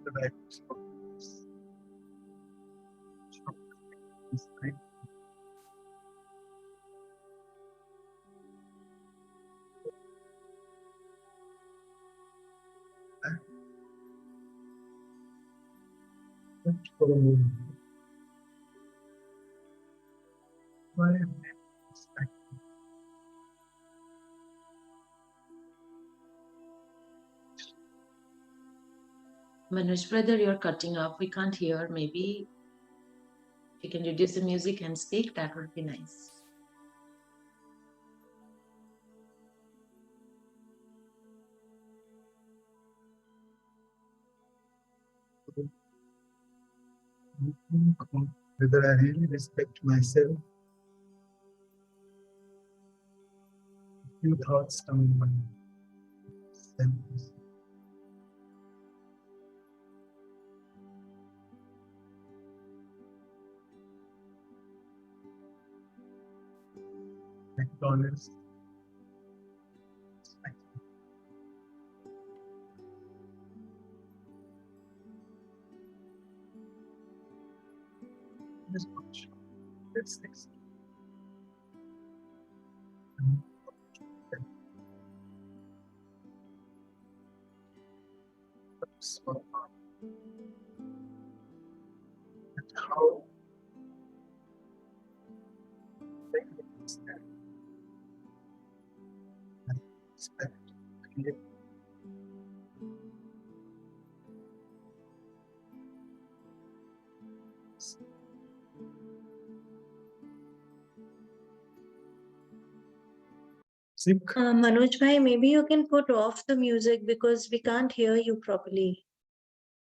the values of this right? And for a moment, why am I distracted? Manoj brother, you're cutting off. We can't hear. Maybe if you can reduce the music and speak, that would be nice. Whether I really respect myself. A few thoughts come in mind. Acknowledge. This much. Let's next. And how they understand and respect create Manoj bhai, maybe you can put off the music because we can't hear you properly.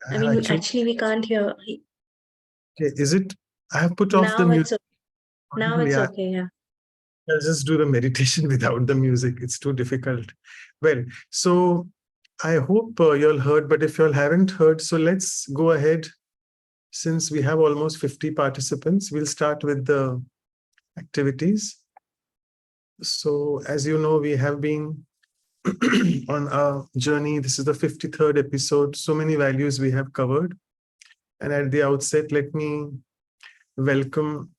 I mean, actually we can't hear. Okay, is it? I have put off the Now music. it's now it's Yeah. okay. Yeah. I'll just do the meditation without the music. It's too difficult. Well, so I hope you all heard, but if you all haven't heard, so let's go ahead. Since we have almost 50 participants, we'll start with the activities. So as you know, we have been on our journey. This is the 53rd episode. So many values we have covered. And at the outset, let me welcome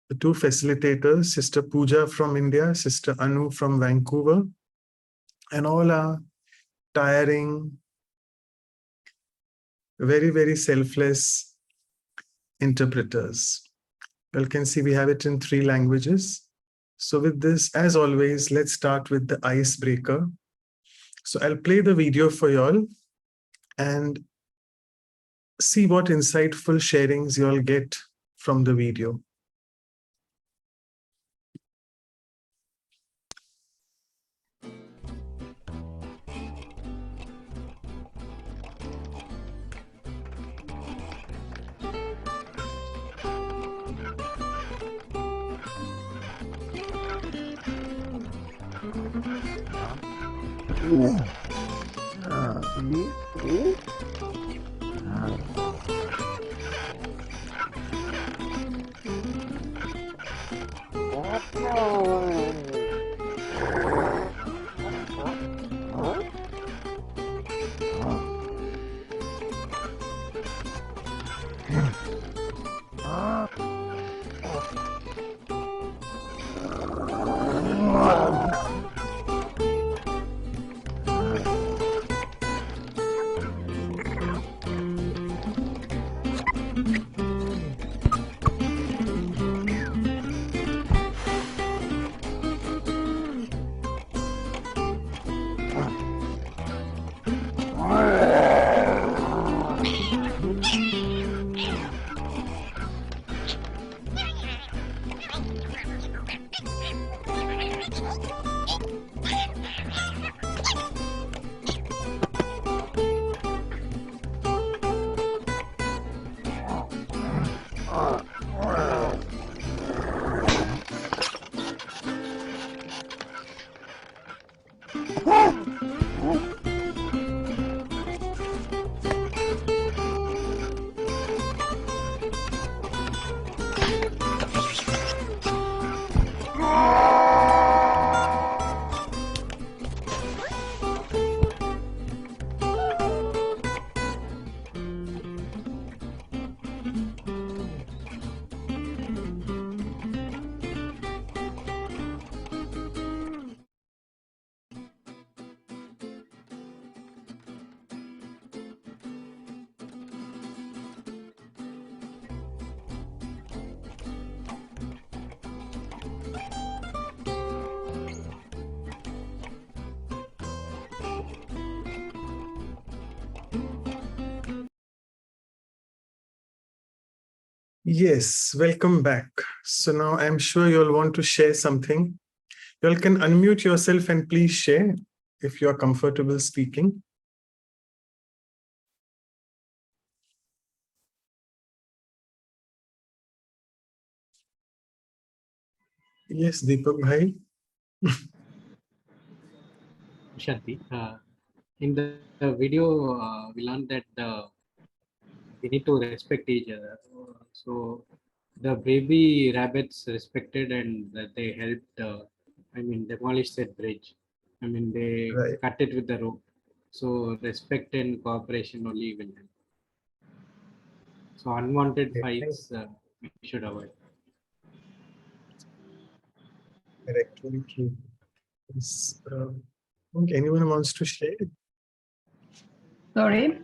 the two facilitators, Sister Pooja from India, Sister Anu from Vancouver, and all our tiring, very, very selfless interpreters. You can see we have it in 3 languages. So with this, as always, let's start with the icebreaker. So I'll play the video for you all and see what insightful sharings you all get from the video. Yes, welcome back. So now I'm sure you'll want to share something. You can unmute yourself and please share if you are comfortable speaking. Yes, Deepak Bhai. Shanti, in the video, we learned that we need to respect each other. So the baby rabbits respected and that they helped, demolish that bridge. They Right. cut it with the rope. So respect and cooperation only will help. So unwanted fights we should avoid. Correct, very true. Yes, think anyone wants to share? Sorry.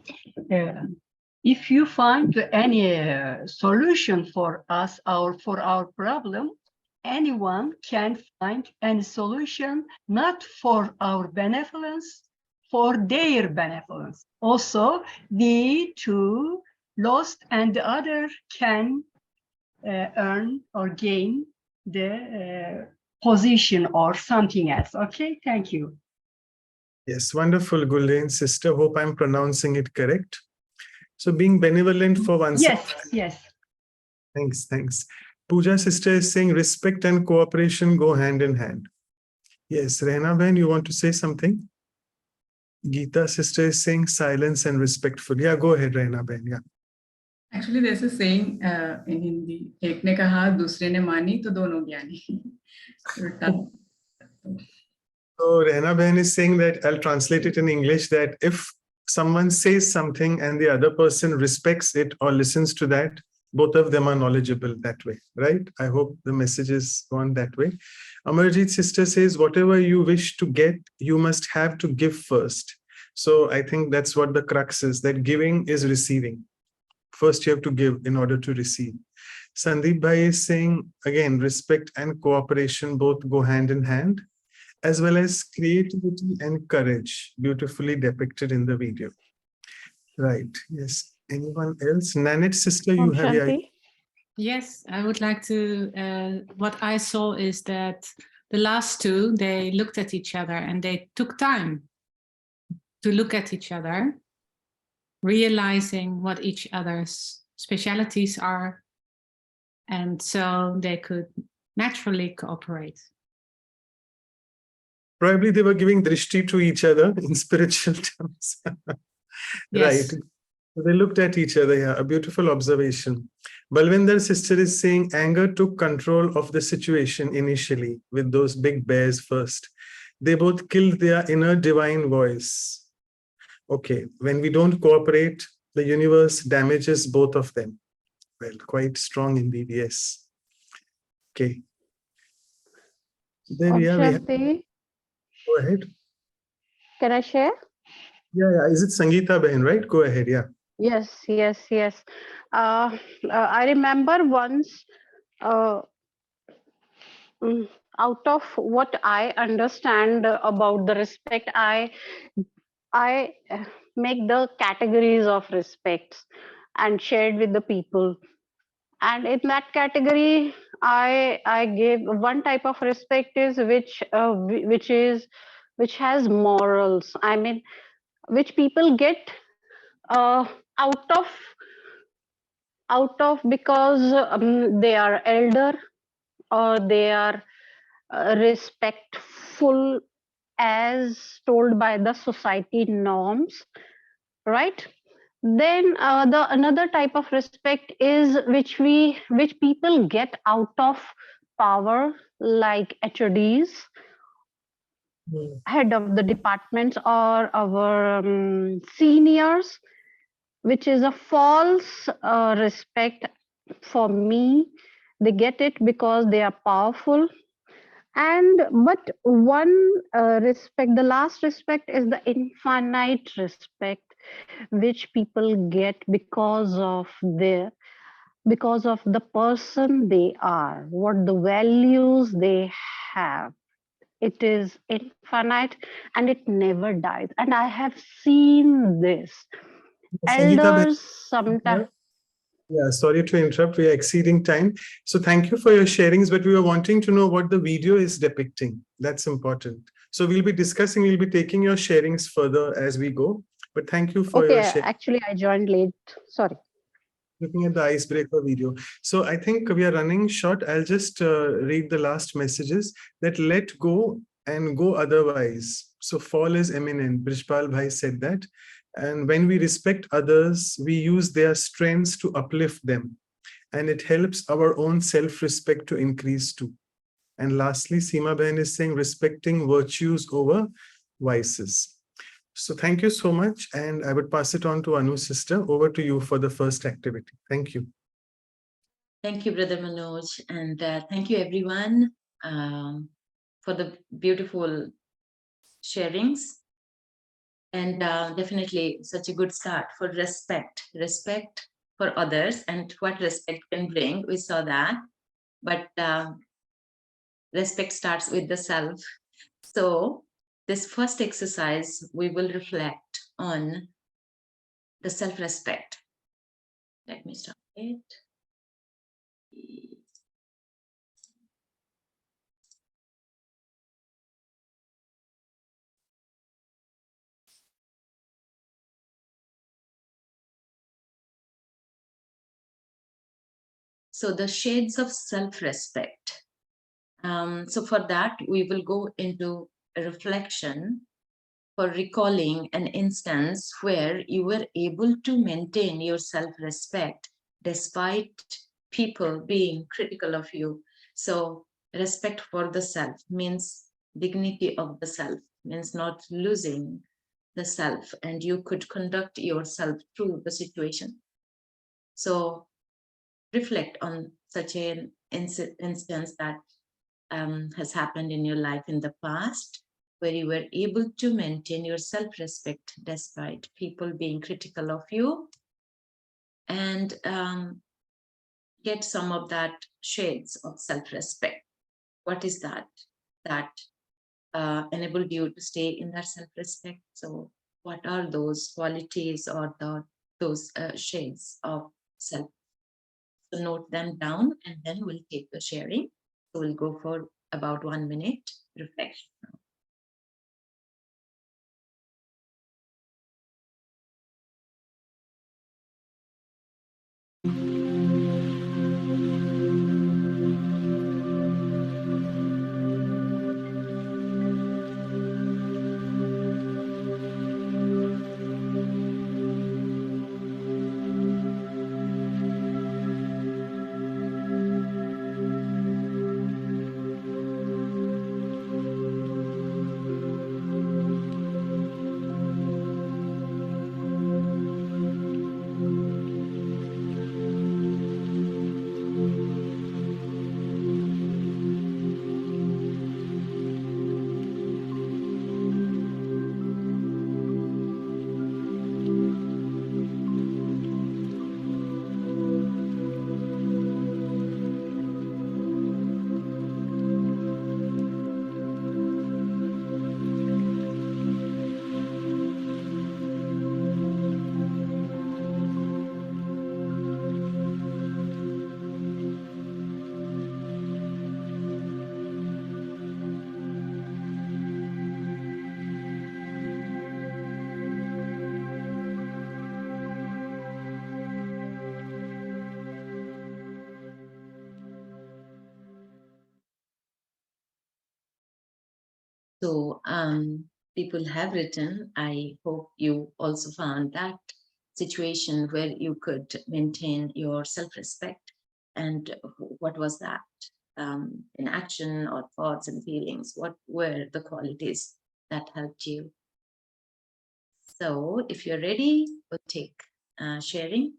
If you find any solution for us or for our problem, anyone can find any solution, not for our benevolence, for their benevolence. Also, the two lost and the other can earn or gain the position or something else. Okay, thank you. Yes, wonderful, Gulden sister. Hope I'm pronouncing it correct. So being benevolent for oneself. Yes. Thanks. Pooja sister is saying respect and cooperation go hand in hand. Yes, Rehna Ben, you want to say something? Geeta sister is saying silence and respectful. Yeah, go ahead, Rehna Ben. Yeah. Actually, there's a saying in Hindi, एक ने कहा दूसरे ने मानी तो दोनों ज्ञानी. So Rehna Ben is saying that, I'll translate it in English, that if someone says something and the other person respects it or listens to that, both of them are knowledgeable that way, right? I hope the message is gone that way. Amarjit sister says, whatever you wish to get, you must have to give first. So I think that's what the crux is, that giving is receiving. First, you have to give in order to receive. Sandeep Bhai is saying, again, respect and cooperation both go hand in hand, as well as creativity and courage, beautifully depicted in the video. Right. Yes. Anyone else? Nanette sister, you have. Shanti? Yes, I would like to. What I saw is that the last two, they looked at each other and they took time to look at each other, realizing what each other's specialities are. And so they could naturally cooperate. Probably they were giving drishti to each other in spiritual terms. Yes. Right. So they looked at each other. Yeah, a beautiful observation. Balwinder sister is saying anger took control of the situation initially with those big bears first. They both killed their inner divine voice. Okay, when we don't cooperate, the universe damages both of them. Well, quite strong indeed, yes. Okay. Then, yeah, Shanti, go ahead. can I share? Yeah. Is it Sangeeta Behan, right? Go ahead, yeah. Yes. I remember once, out of what I understand about the respect, I make the categories of respects and shared with the people. And in that category, I gave one type of respect is which has morals. I mean, which people get out of because they are elder or they are respectful as told by the society norms, right? Then the another type of respect is which people get out of power, like HODs, head of the departments, or our seniors, which is a false respect for me. They get it because they are powerful. But one respect, the last respect is the infinite respect, which people get because of the person they are, what the values they have. It is infinite and it never dies. And I have seen this. Elders sometimes. Yeah, sorry to interrupt. We are exceeding time. So thank you for your sharings, but we were wanting to know what the video is depicting. That's important. So we'll be discussing, we'll be taking your sharings further as we go. But thank you for Okay, your sharing. actually, I joined late. Sorry. Looking at the icebreaker video. So I think we are running short. I'll just read the last messages that let go and go otherwise. So fall is imminent. Brishpal Bhai said that. And when we respect others, we use their strengths to uplift them. And it helps our own self-respect to increase too. And lastly, Seema Behan is saying respecting virtues over vices. So thank you so much. And I would pass it on to Anu's sister. Over to you for the first activity. Thank you. Thank you, Brother Manoj. And thank you, everyone, for the beautiful sharings. And definitely such a good start for respect for others and what respect can bring. We saw that. But respect starts with the self. So this first exercise, we will reflect on the self-respect. Let me start it. So the shades of self-respect. So for that, we will go into a reflection for recalling an instance where you were able to maintain your self-respect despite people being critical of you. So respect for the self means dignity of the self, means not losing the self, and you could conduct yourself through the situation. So reflect on such an instance that has happened in your life in the past, where you were able to maintain your self-respect despite people being critical of you, and get some of that shades of self-respect. What is that enabled you to stay in that self-respect? So what are those qualities or those shades of self? So note them down, and then we'll take the sharing. So we'll go for about 1 minute reflection. So people have written, I hope you also found that situation where you could maintain your self-respect. And what was that in action or thoughts and feelings? What were the qualities that helped you? So if you're ready, we'll take sharing.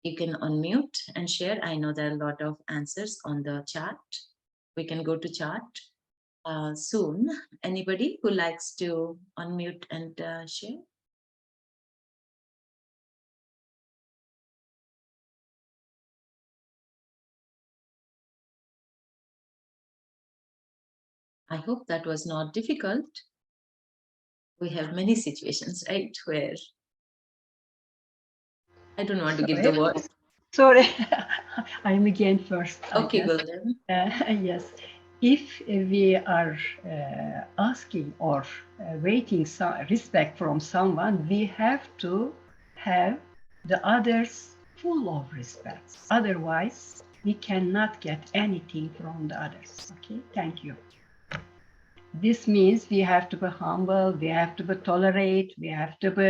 You can unmute and share. I know there are a lot of answers on the chat. We can go to chat soon. Anybody who likes to unmute and share? I hope that was not difficult. We have many situations, right, where I don't want to give the word. Sorry, I'm again first. I Okay, guess. Golden. Yes, if we are asking or waiting some respect from someone, we have to have the others full of respect. Otherwise, we cannot get anything from the others. Okay, thank you. This means we have to be humble, we have to be tolerate, we have to be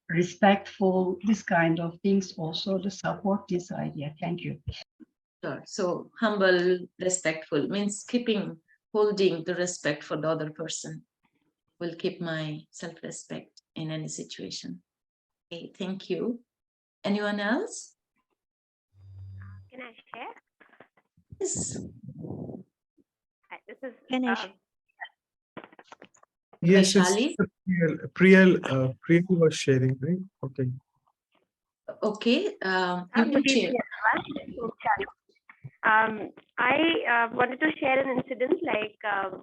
respectful, this kind of things also to support this idea. Thank you. Sure. So humble, respectful means holding the respect for the other person. Will keep my self-respect in any situation. Okay, thank you. Anyone else? Can I share? Yes. Hi, this is Can I Yes, it's Vaishali? Priyal was sharing, right? Okay. Okay. You good can share. evening, everyone. I wanted to share an incident like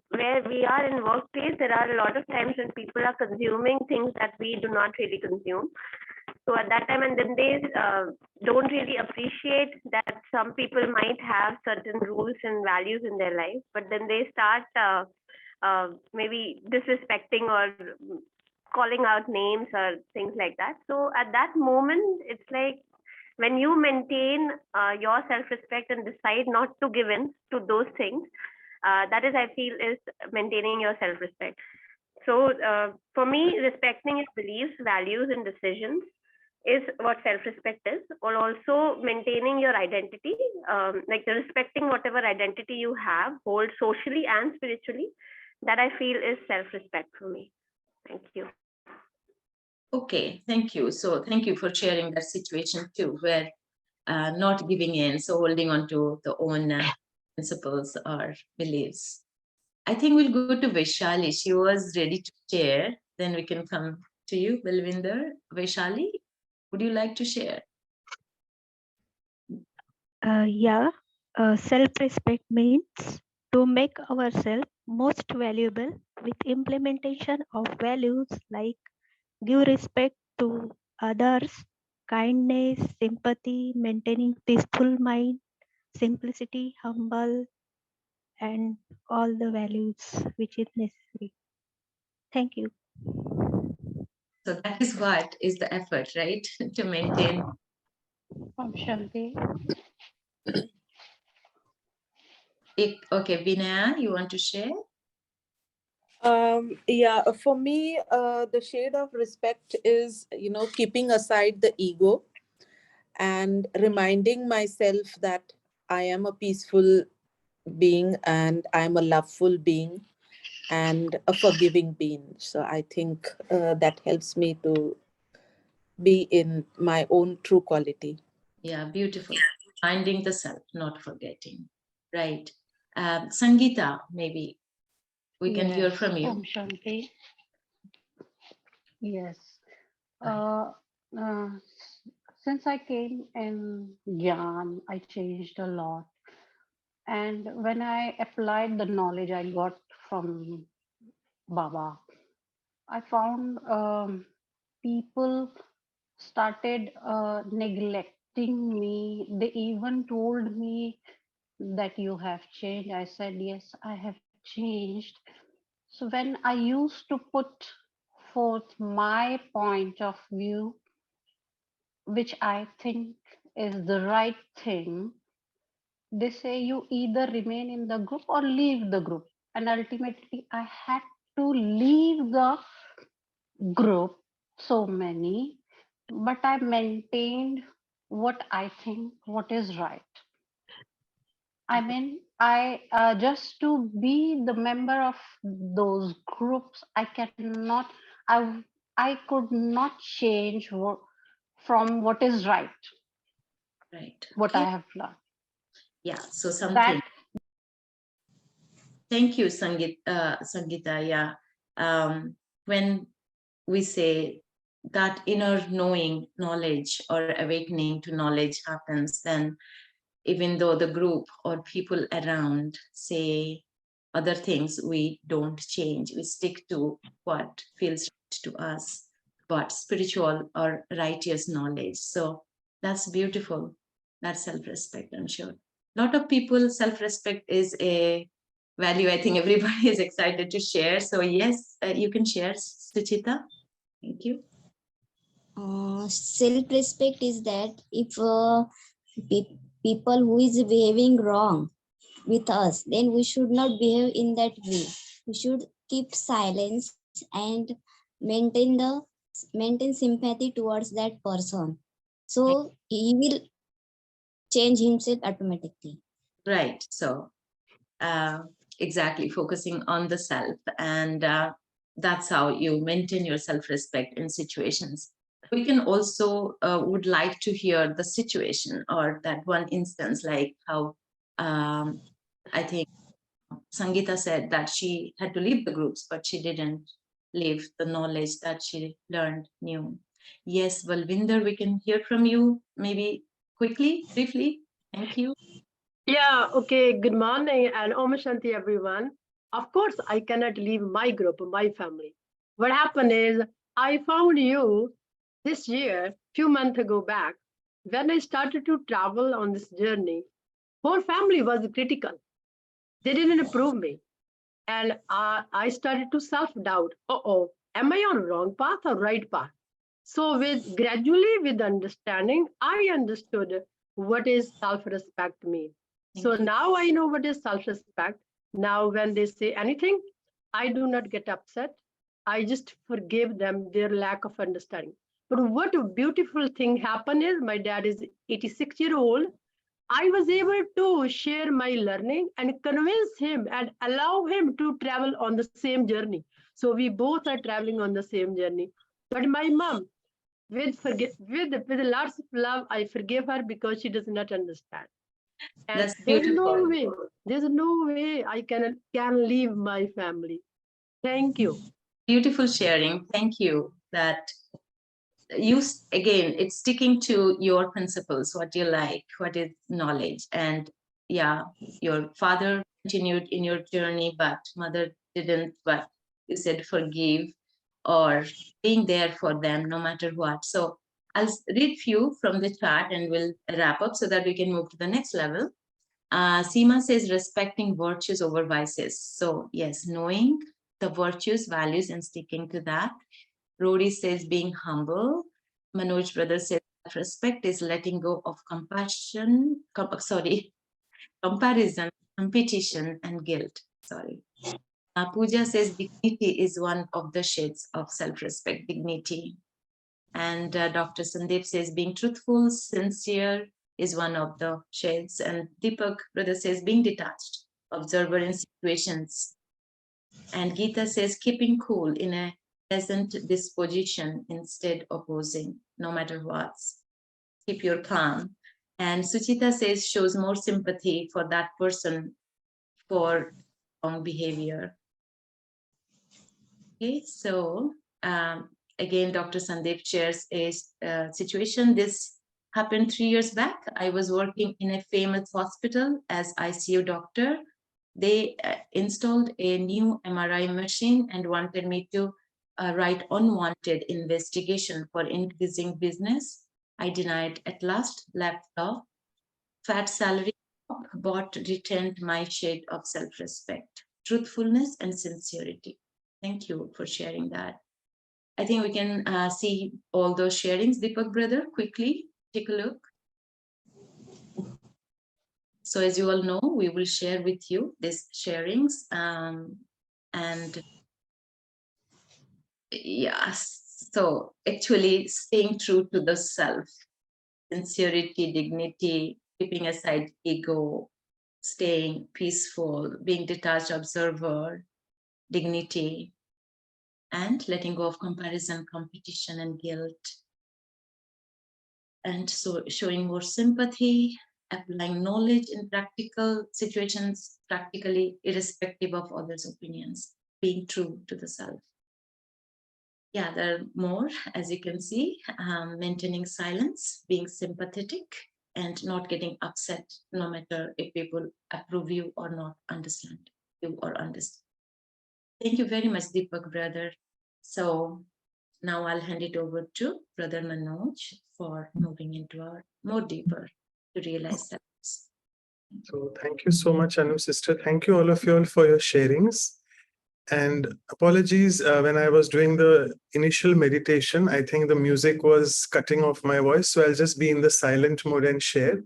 where we are in workplace. There are a lot of times when people are consuming things that we do not really consume. So at that time, and then they don't really appreciate that some people might have certain rules and values in their life, but then they start maybe disrespecting or calling out names or things like that. So at that moment, it's like when you maintain your self-respect and decide not to give in to those things, that is, I feel, is maintaining your self-respect. So for me, respecting your beliefs, values, and decisions is what self-respect is, or also maintaining your identity, like respecting whatever identity you have, hold socially and spiritually, that I feel is self-respect for me. Thank you. Okay, thank you. So thank you for sharing that situation too, where not giving in, so holding on to the own principles or beliefs. I think we'll go to Vaishali. She was ready to share. Then we can come to you, Balvinder. Vaishali, would you like to share? Self-respect means to make ourselves most valuable with implementation of values like give respect to others, kindness, sympathy, maintaining peaceful mind, simplicity, humble, and all the values which is necessary. Thank you. So that is what is the effort, right? To maintain. Shanti. Okay, Vinaya, you want to share? Yeah, for me, the shade of respect is, keeping aside the ego and reminding myself that I am a peaceful being and I'm a loveful being and a forgiving being. So I think that helps me to be in my own true quality. Yeah, beautiful. Finding the self, not forgetting. Right. Sangeeta, maybe we can hear from you. Shanti. Yes. Since I came in Gyan, I changed a lot. And when I applied the knowledge I got from Baba, I found people started neglecting me. They even told me that you have changed. I said, yes, I have changed. So when I used to put forth my point of view, which I think is the right thing, they say you either remain in the group or leave the group. And ultimately, I had to leave the group, so many, but I maintained what I think what is right. I mean, I just to be the member of those groups, I cannot, I could not change from what is right. Right. What Okay. I have learned. Yeah. So something. That. Thank you, Sangeeta. Yeah. When we say that inner knowing, knowledge or awakening to knowledge happens, then even though the group or people around say other things, we don't change. We stick to what feels right to us. but spiritual or righteous knowledge. So that's beautiful. That's self-respect, I'm sure. A lot of people, self-respect is a value I think everybody is excited to share. So yes, you can share, Suchita. Thank you. Self-respect is that if people who is behaving wrong with us, then we should not behave in that way. We should keep silence and maintain sympathy towards that person. So he will change himself automatically. Right. So exactly, focusing on the self, and that's how you maintain your self-respect in situations. We can also would like to hear the situation or that one instance, like how I think Sangeeta said that she had to leave the groups, but she didn't leave the knowledge that she learned new. Yes, Valvinder, we can hear from you maybe quickly, briefly. Thank you. Yeah, okay. Good morning and Om Shanti, everyone. Of course, I cannot leave my group, my family. What happened is I found you this year, few months ago back, when I started to travel on this journey. Whole family was critical. They didn't approve me. And I started to self-doubt. Uh-oh, am I on wrong path or right path? So with gradually with understanding, I understood what is self-respect mean. So now I know what is self-respect. Now when they say anything, I do not get upset. I just forgive them their lack of understanding. But what a beautiful thing happened is my dad is 86-year-old. I was able to share my learning and convince him and allow him to travel on the same journey. So we both are traveling on the same journey. But my mom, with lots of love, I forgive her because she does not understand. And That's beautiful. there's no way I can leave my family. Thank you. Beautiful sharing. Thank you. That you, again, it's sticking to your principles, what you like, what is knowledge. And yeah, your father continued in your journey, but mother didn't. But you said forgive or being there for them no matter what. So I'll read few from the chat and we'll wrap up so that we can move to the next level. Sima says respecting virtues over vices. So yes, knowing the virtues, values, and sticking to that. Rodi says being humble. Manoj brother says respect is letting go of comparison, competition, and guilt. Sorry. Pooja says dignity is one of the shades of self-respect, dignity. And Dr. Sandeep says being truthful, sincere is one of the shades. And Deepak brother says being detached, observer in situations. And Geeta says keeping cool in a pleasant disposition instead opposing, no matter what. Keep your calm. And Suchita says shows more sympathy for that person for wrong behavior. Okay, so again, Dr. Sandeep shares a situation. This happened 3 years back. I was working in a famous hospital as ICU doctor. They installed a new MRI machine and wanted me to write unwanted investigation for increasing business. I denied at last, left off. Fat salary, but retained my shade of self-respect, truthfulness, and sincerity. Thank you for sharing that. I think we can see all those sharings. Deepak brother, quickly take a look. So as you all know, we will share with you these sharings. And yes, so actually staying true to the self, sincerity, dignity, keeping aside ego, staying peaceful, being detached observer, dignity, and letting go of comparison, competition, and guilt. And so showing more sympathy, applying knowledge in practical situations, practically irrespective of others' opinions, being true to the self. Yeah, there are more, as you can see, maintaining silence, being sympathetic, and not getting upset, no matter if people approve you or not, understand you or understand. Thank you very much, Deepak brother. So Now I'll hand it over to Brother Manoj for moving into our more deeper to realize that. So thank you so much, Anu sister. Thank you all of you all for your sharings. And apologies, when I was doing the initial meditation, I think the music was cutting off my voice. So I'll just be in the silent mode and share.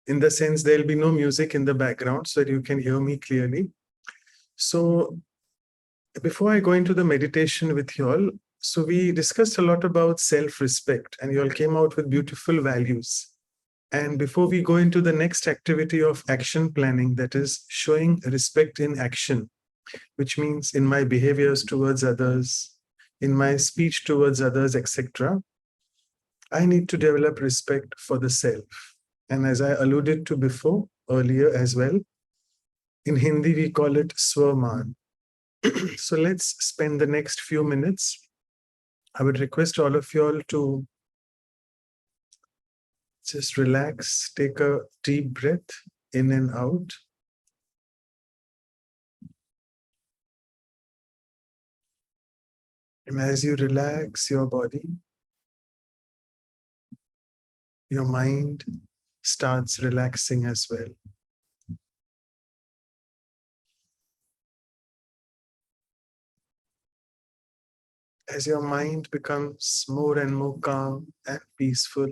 In the sense, there'll be no music in the background so that you can hear me clearly. So before I go into the meditation with you all, so we discussed a lot about self-respect, and you all came out with beautiful values. And before we go into the next activity of action planning, that is showing respect in action, which means in my behaviors towards others, in my speech towards others, etc., I need to develop respect for the self. And as I alluded to before, earlier as well, in Hindi, we call it Swaman. So let's spend the next few minutes. I would request all of you all to just relax, take a deep breath in and out. And as you relax your body, your mind starts relaxing as well. As your mind becomes more and more calm and peaceful,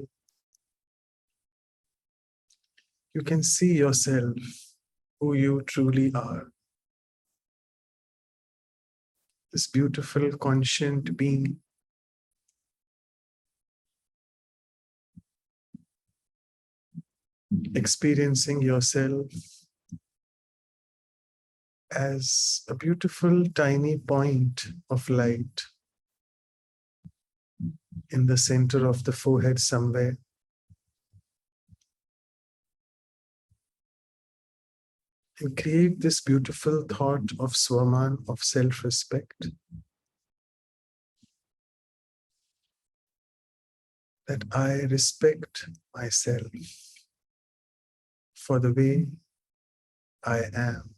you can see yourself, who you truly are. This beautiful, conscient being. Experiencing yourself as a beautiful, tiny point of light in the center of the forehead somewhere. And create this beautiful thought of Swaman, of self-respect, that I respect myself for the way I am.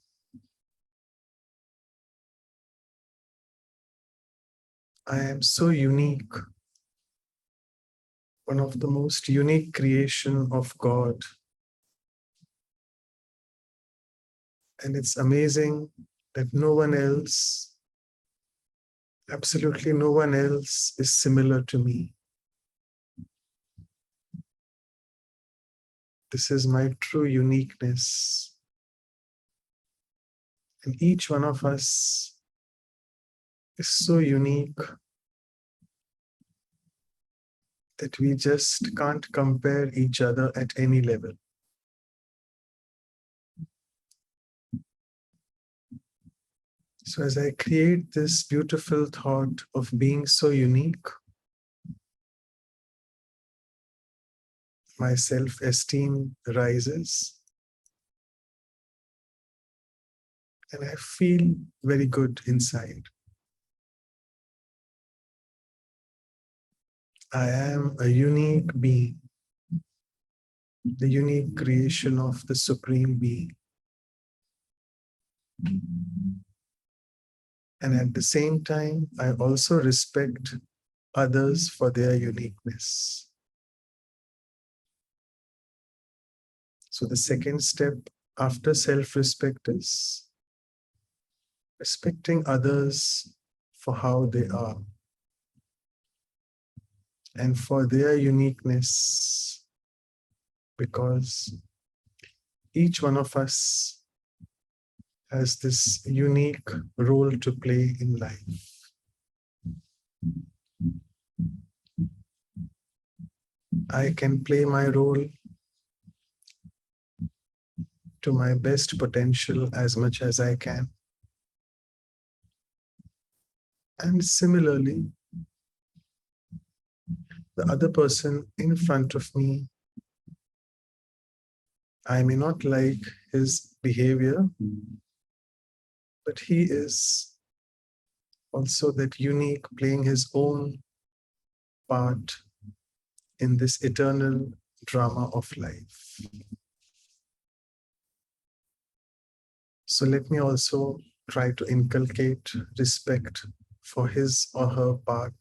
I am so unique, one of the most unique creation of God. And it's amazing that no one else, absolutely no one else is similar to me. This is my true uniqueness. And each one of us is so unique that we just can't compare each other at any level. So as I create this beautiful thought of being so unique, my self-esteem rises and I feel very good inside. I am a unique being, the unique creation of the Supreme Being. And at the same time, I also respect others for their uniqueness. So the second step after self-respect is respecting others for how they are and for their uniqueness, because each one of us has this unique role to play in life. I can play my role to my best potential as much as I can. And similarly, the other person in front of me, I may not like his behavior, but he is also that unique, playing his own part in this eternal drama of life. So let me also try to inculcate respect for his or her part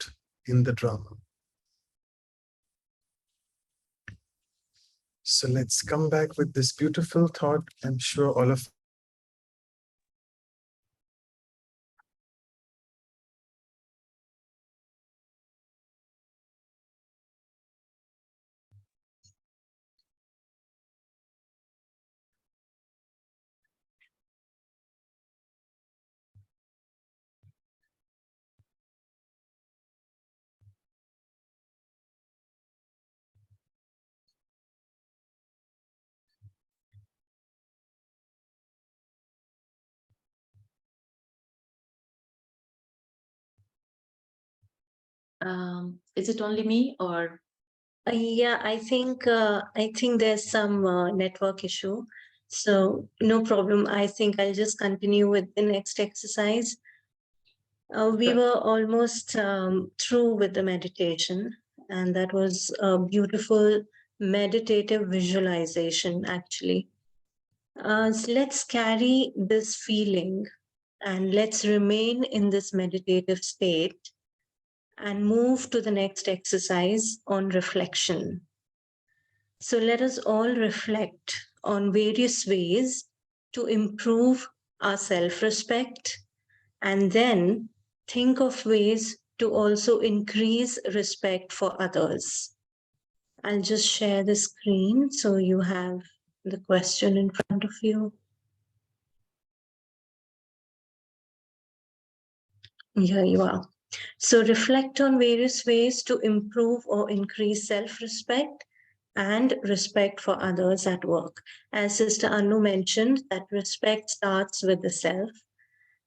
in the drama. So let's come back with this beautiful thought. I'm sure all of Is it only me or? Yeah, I think there's some network issue. So no problem. I think I'll just continue with the next exercise. We were almost through with the meditation, and that was a beautiful meditative visualization, actually. So let's carry this feeling and let's remain in this meditative state and move to the next exercise on reflection. So let us all reflect on various ways to improve our self-respect, and then think of ways to also increase respect for others. I'll just share the screen so you have the question in front of you. Here you are. So reflect on various ways to improve or increase self-respect and respect for others at work. As Sister Anu mentioned, that respect starts with the self.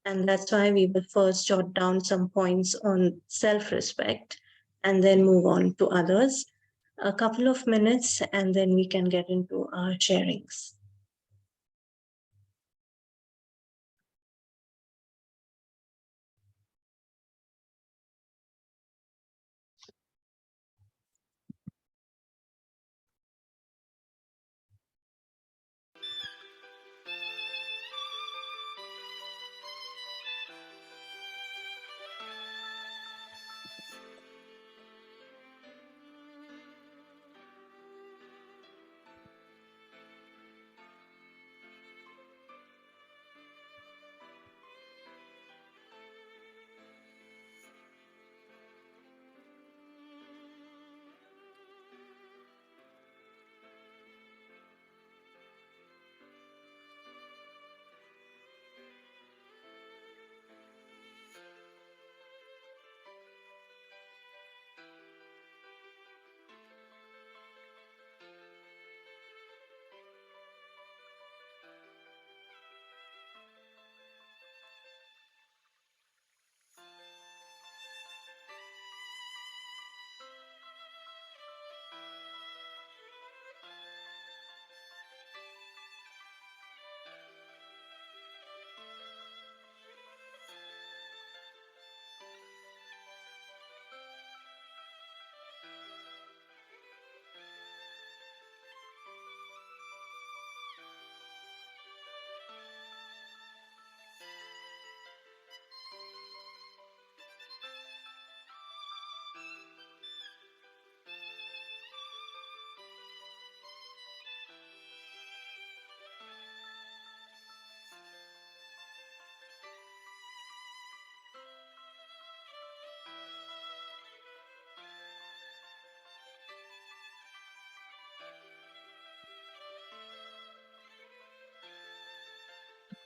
And that's why we will first jot down some points on self-respect and then move on to others. A couple of minutes and then we can get into our sharings.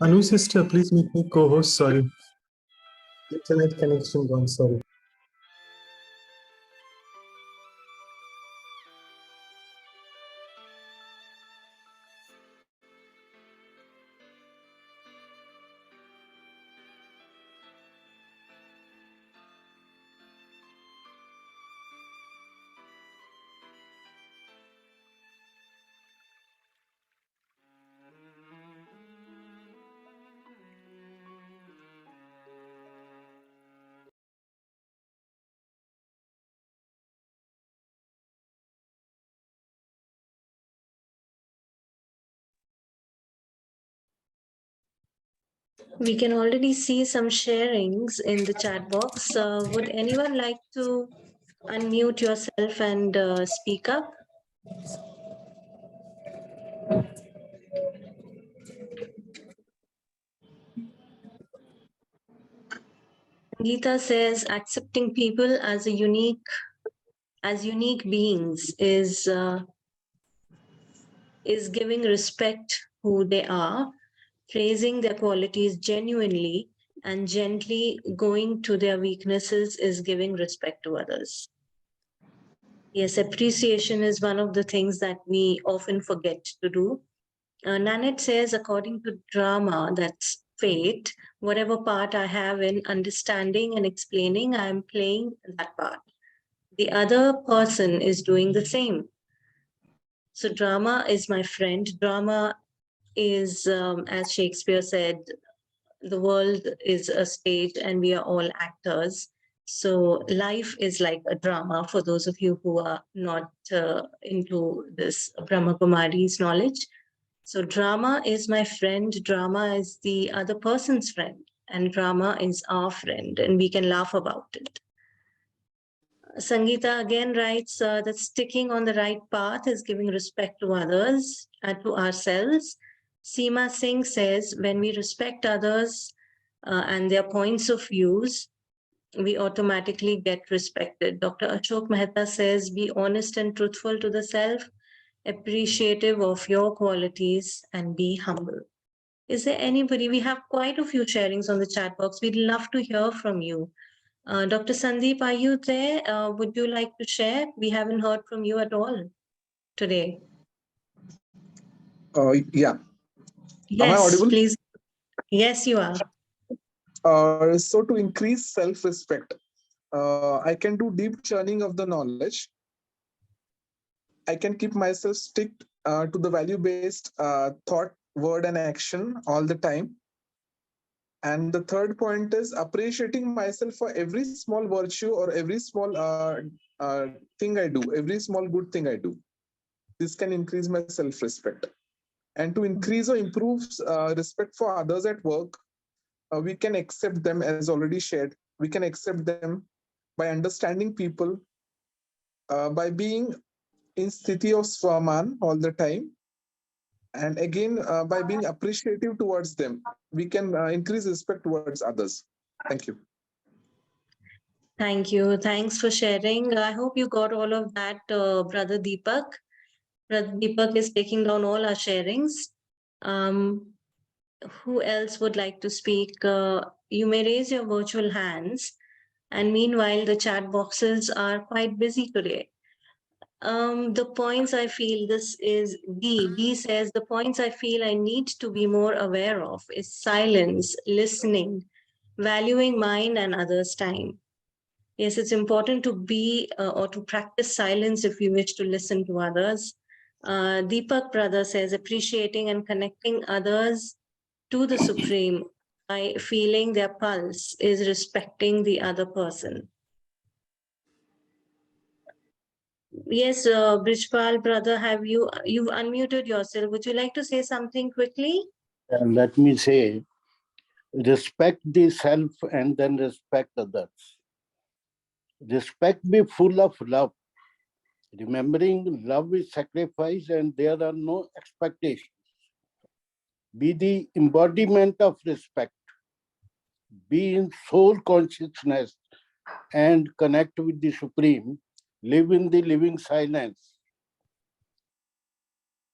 Anu sister, please make me co-host. Sorry. Internet connection gone. Sorry. We can already see some sharings in the chat box. Would anyone like to unmute yourself and speak up? Geeta says accepting people as unique beings is giving respect who they are, praising their qualities genuinely, and gently going to their weaknesses is giving respect to others. Yes, appreciation is one of the things that we often forget to do. Nanette says, according to drama, that's fate, whatever part I have in understanding and explaining, I am playing that part. The other person is doing the same. So drama is my friend. Drama is, as Shakespeare said, the world is a stage and we are all actors. So life is like a drama for those of you who are not into this Brahma Kumari's knowledge. So drama is my friend, drama is the other person's friend, and drama is our friend, and we can laugh about it. Sangeeta again writes that sticking on the right path is giving respect to others and to ourselves. Seema Singh says, when we respect others and their points of views, we automatically get respected. Dr. Ashok Mehta says, be honest and truthful to the self, appreciative of your qualities, and be humble. Is there anybody? We have quite a few sharings on the chat box. We'd love to hear from you. Dr. Sandeep, are you there? Would you like to share? We haven't heard from you at all today. Yeah. Yes, am I audible? Please. Yes, you are. So to increase self-respect, I can do deep churning of the knowledge. I can keep myself stick to the value-based thought, word, and action all the time. And the third point is appreciating myself for every small virtue or every small thing I do, every small good thing I do. This can increase my self-respect. And to increase or improve respect for others at work, we can accept them as already shared. We can accept them by understanding people, by being in sthiti of swaman all the time. And again, by being appreciative towards them, we can increase respect towards others. Thank you. Thank you. Thanks for sharing. I hope you got all of that, Brother Deepak. Brother Deepak is taking down all our sharings. Who else would like to speak? You may raise your virtual hands. And meanwhile, the chat boxes are quite busy today. The points I feel, this is D. D says, the points I feel I need to be more aware of is silence, listening, valuing mine and others' time. Yes, it's important to be or to practice silence if you wish to listen to others. Deepak brother says, appreciating and connecting others to the Supreme by feeling their pulse is respecting the other person. Yes, Brijpal brother, you've unmuted yourself. Would you like to say something quickly? Let me say, respect the self and then respect others. Respect be full of love. Remembering love is sacrifice and there are no expectations. Be the embodiment of respect. Be in soul consciousness and connect with the Supreme. Live in the living silence.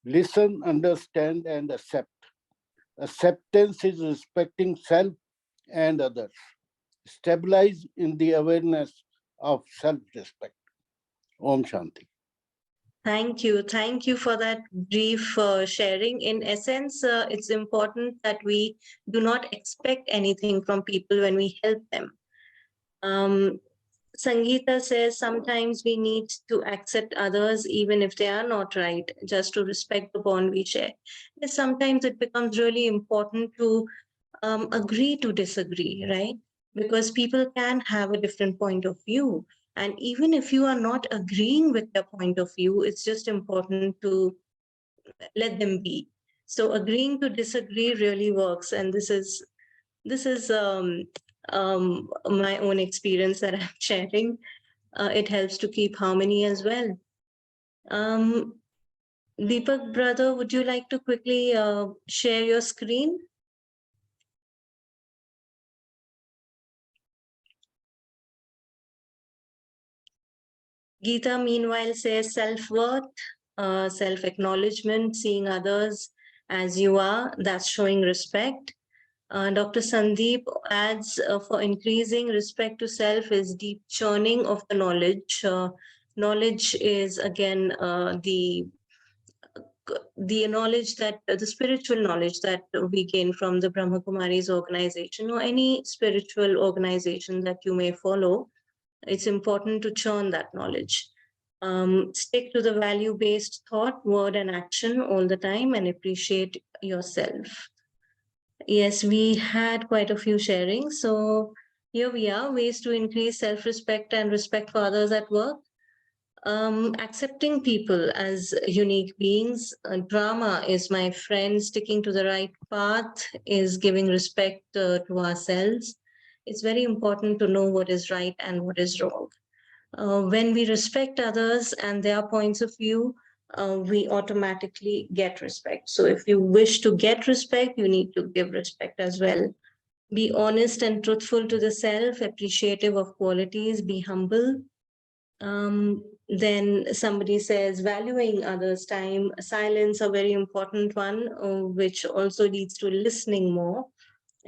Listen, understand, and accept. Acceptance is respecting self and others. Stabilize in the awareness of self-respect. Om Shanti. Thank you. Thank you for that brief sharing. In essence, it's important that we do not expect anything from people when we help them. Sangeeta says sometimes we need to accept others even if they are not right, just to respect the bond we share. And sometimes it becomes really important to agree to disagree, right? Because people can have a different point of view. And even if you are not agreeing with their point of view, it's just important to let them be. So agreeing to disagree really works. And this is this is my own experience that I'm sharing. It helps to keep harmony as well. Deepak brother, would you like to quickly share your screen? Geeta, meanwhile, says self-worth, self-acknowledgement, seeing others as you are, that's showing respect. Dr. Sandeep adds, for increasing respect to self is deep churning of the knowledge. Knowledge is, again, the knowledge that, the spiritual knowledge that we gain from the Brahma Kumaris organization or any spiritual organization that you may follow. It's important to churn that knowledge. Stick to the value-based thought, word, and action all the time, and appreciate yourself. Yes, we had quite a few sharings. So here we are, ways to increase self-respect and respect for others at work. Accepting people as unique beings. Drama is my friend. Sticking to the right path is giving respect to ourselves. It's very important to know what is right and what is wrong. When we respect others and their points of view, we automatically get respect. So if you wish to get respect, you need to give respect as well. Be honest and truthful to the self, appreciative of qualities, be humble. Then somebody says valuing others' time, silence, a very important one, which also leads to listening more.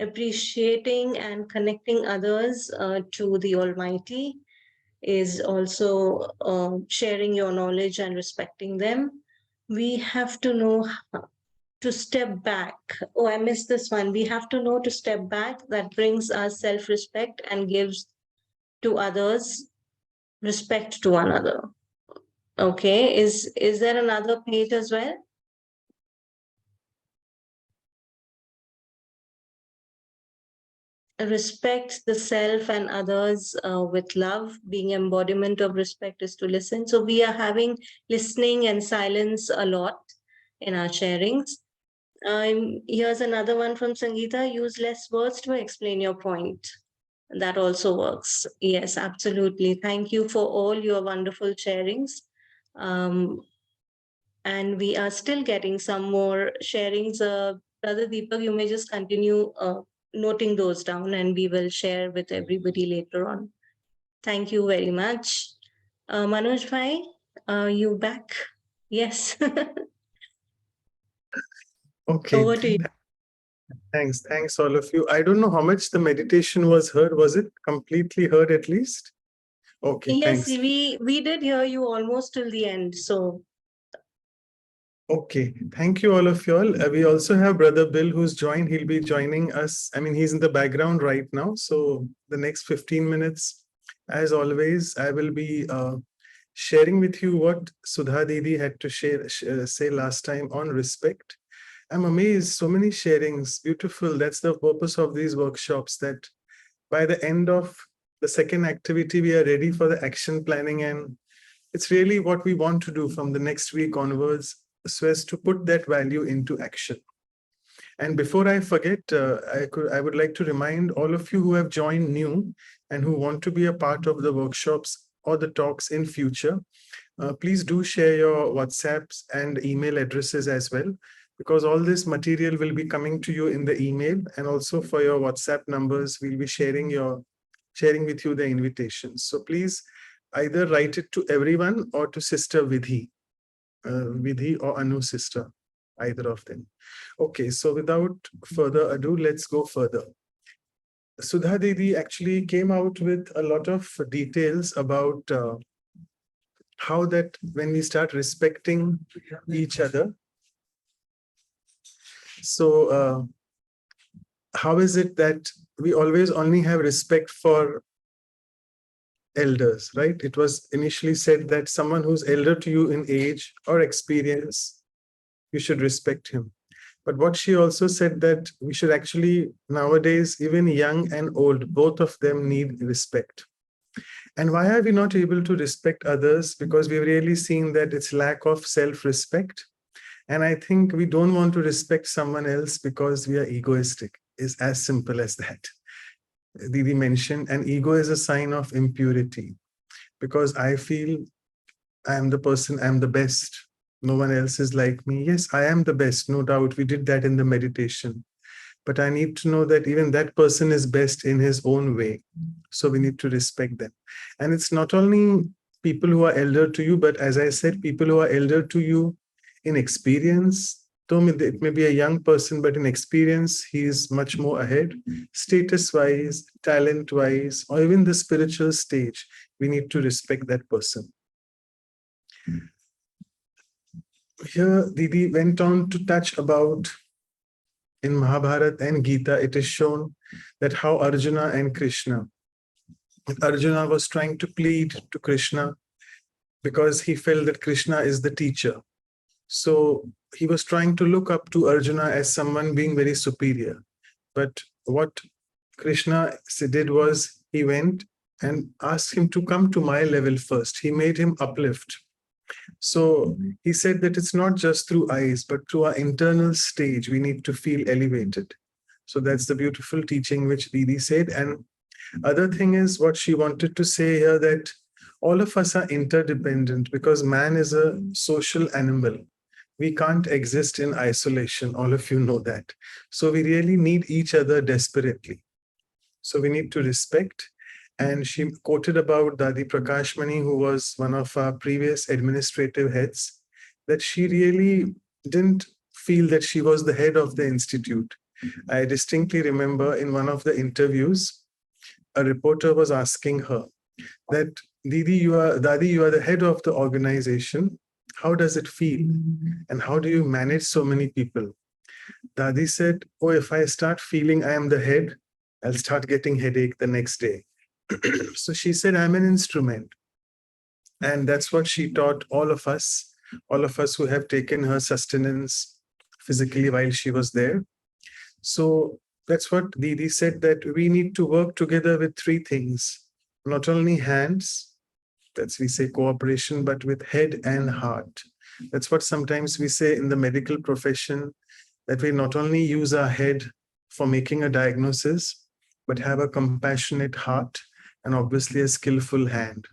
Appreciating and connecting others to the Almighty is also sharing your knowledge and respecting them. We have to know to step back. Oh, I missed this one. We have to know to step back. That brings us self-respect and gives to others respect to one another. Okay, is there another page as well? Respect the self and others with love. Being embodiment of respect is to listen. So we are having listening and silence a lot in our sharings. Here's another one from Sangeeta. Use less words to explain your point. That also works. Yes, absolutely. Thank you for all your wonderful sharings. And we are still getting some more sharings. Brother Deepak, you may just continue noting those down and we will share with everybody later on. Thank you very much. Manoj Bhai, you back? Yes. Okay. Over to you. Thanks all of you. I don't know how much the meditation was heard. Was it completely heard at least? Okay, yes, thanks. we did hear you almost till the end. So okay, thank you all of you all. We also have Brother Bill who's joined. He'll be joining us. I mean, he's in the background right now. So the next 15 minutes, as always, I will be sharing with you what Sudha Didi had to say last time on respect. I'm amazed, so many sharings, beautiful. That's the purpose of these workshops, that by the end of the second activity, we are ready for the action planning. And it's really what we want to do from the next week onwards, so as to put that value into action. And before I forget, I would like to remind all of you who have joined new and who want to be a part of the workshops or the talks in future, please do share your WhatsApps and email addresses as well, because all this material will be coming to you in the email, and also for your WhatsApp numbers, we'll be sharing with you the invitations. So please either write it to everyone or to Sister Vidhi. Vidhi or Anu sister, either of them. Okay, so without further ado, let's go further. Sudha Didi actually came out with a lot of details about how that when we start respecting each other, so how is it that we always only have respect for elders, right? It was initially said that someone who's elder to you in age or experience, you should respect him. But what she also said, that we should actually, nowadays, even young and old, both of them need respect. And why are we not able to respect others? Because we've really seen that it's lack of self-respect. And I think we don't want to respect someone else because we are egoistic. is as simple as that. Didi mentioned, and ego is a sign of impurity, because I feel I am the person, I am the best. No one else is like me. Yes, I am the best, no doubt. We did that in the meditation. But I need to know that even that person is best in his own way. So we need to respect them. And it's not only people who are elder to you, but as I said, people who are elder to you in experience. Though it may be a young person, but in experience, he is much more ahead, status-wise, talent-wise, or even the spiritual stage. We need to respect that person. Here, Didi went on to touch about, in Mahabharata and Gita, it is shown that how Arjuna and Krishna, Arjuna was trying to plead to Krishna because he felt that Krishna is the teacher. So he was trying to look up to Arjuna as someone being very superior. But what Krishna did was he went and asked him to come to my level first. He made him uplift. So he said that it's not just through eyes, but through our internal stage, we need to feel elevated. So that's the beautiful teaching which Didi said. And other thing is what she wanted to say here, that all of us are interdependent because man is a social animal. We can't exist in isolation. All of you know that. So we really need each other desperately. So we need to respect. And she quoted about Dadi Prakashmani, who was one of our previous administrative heads, that she really didn't feel that she was the head of the institute. I distinctly remember in one of the interviews, a reporter was asking her that, Dadi, you are the head of the organization. How does it feel? And how do you manage so many people? Dadi said, oh, if I start feeling I am the head, I'll start getting headache the next day. So she said, I'm an instrument. And that's what she taught all of us who have taken her sustenance physically while she was there. So that's what Didi said, that we need to work together with three things, not only hands, that's we say cooperation, but with head and heart. That's what sometimes we say in the medical profession, that we not only use our head for making a diagnosis, but have a compassionate heart and obviously a skillful hand.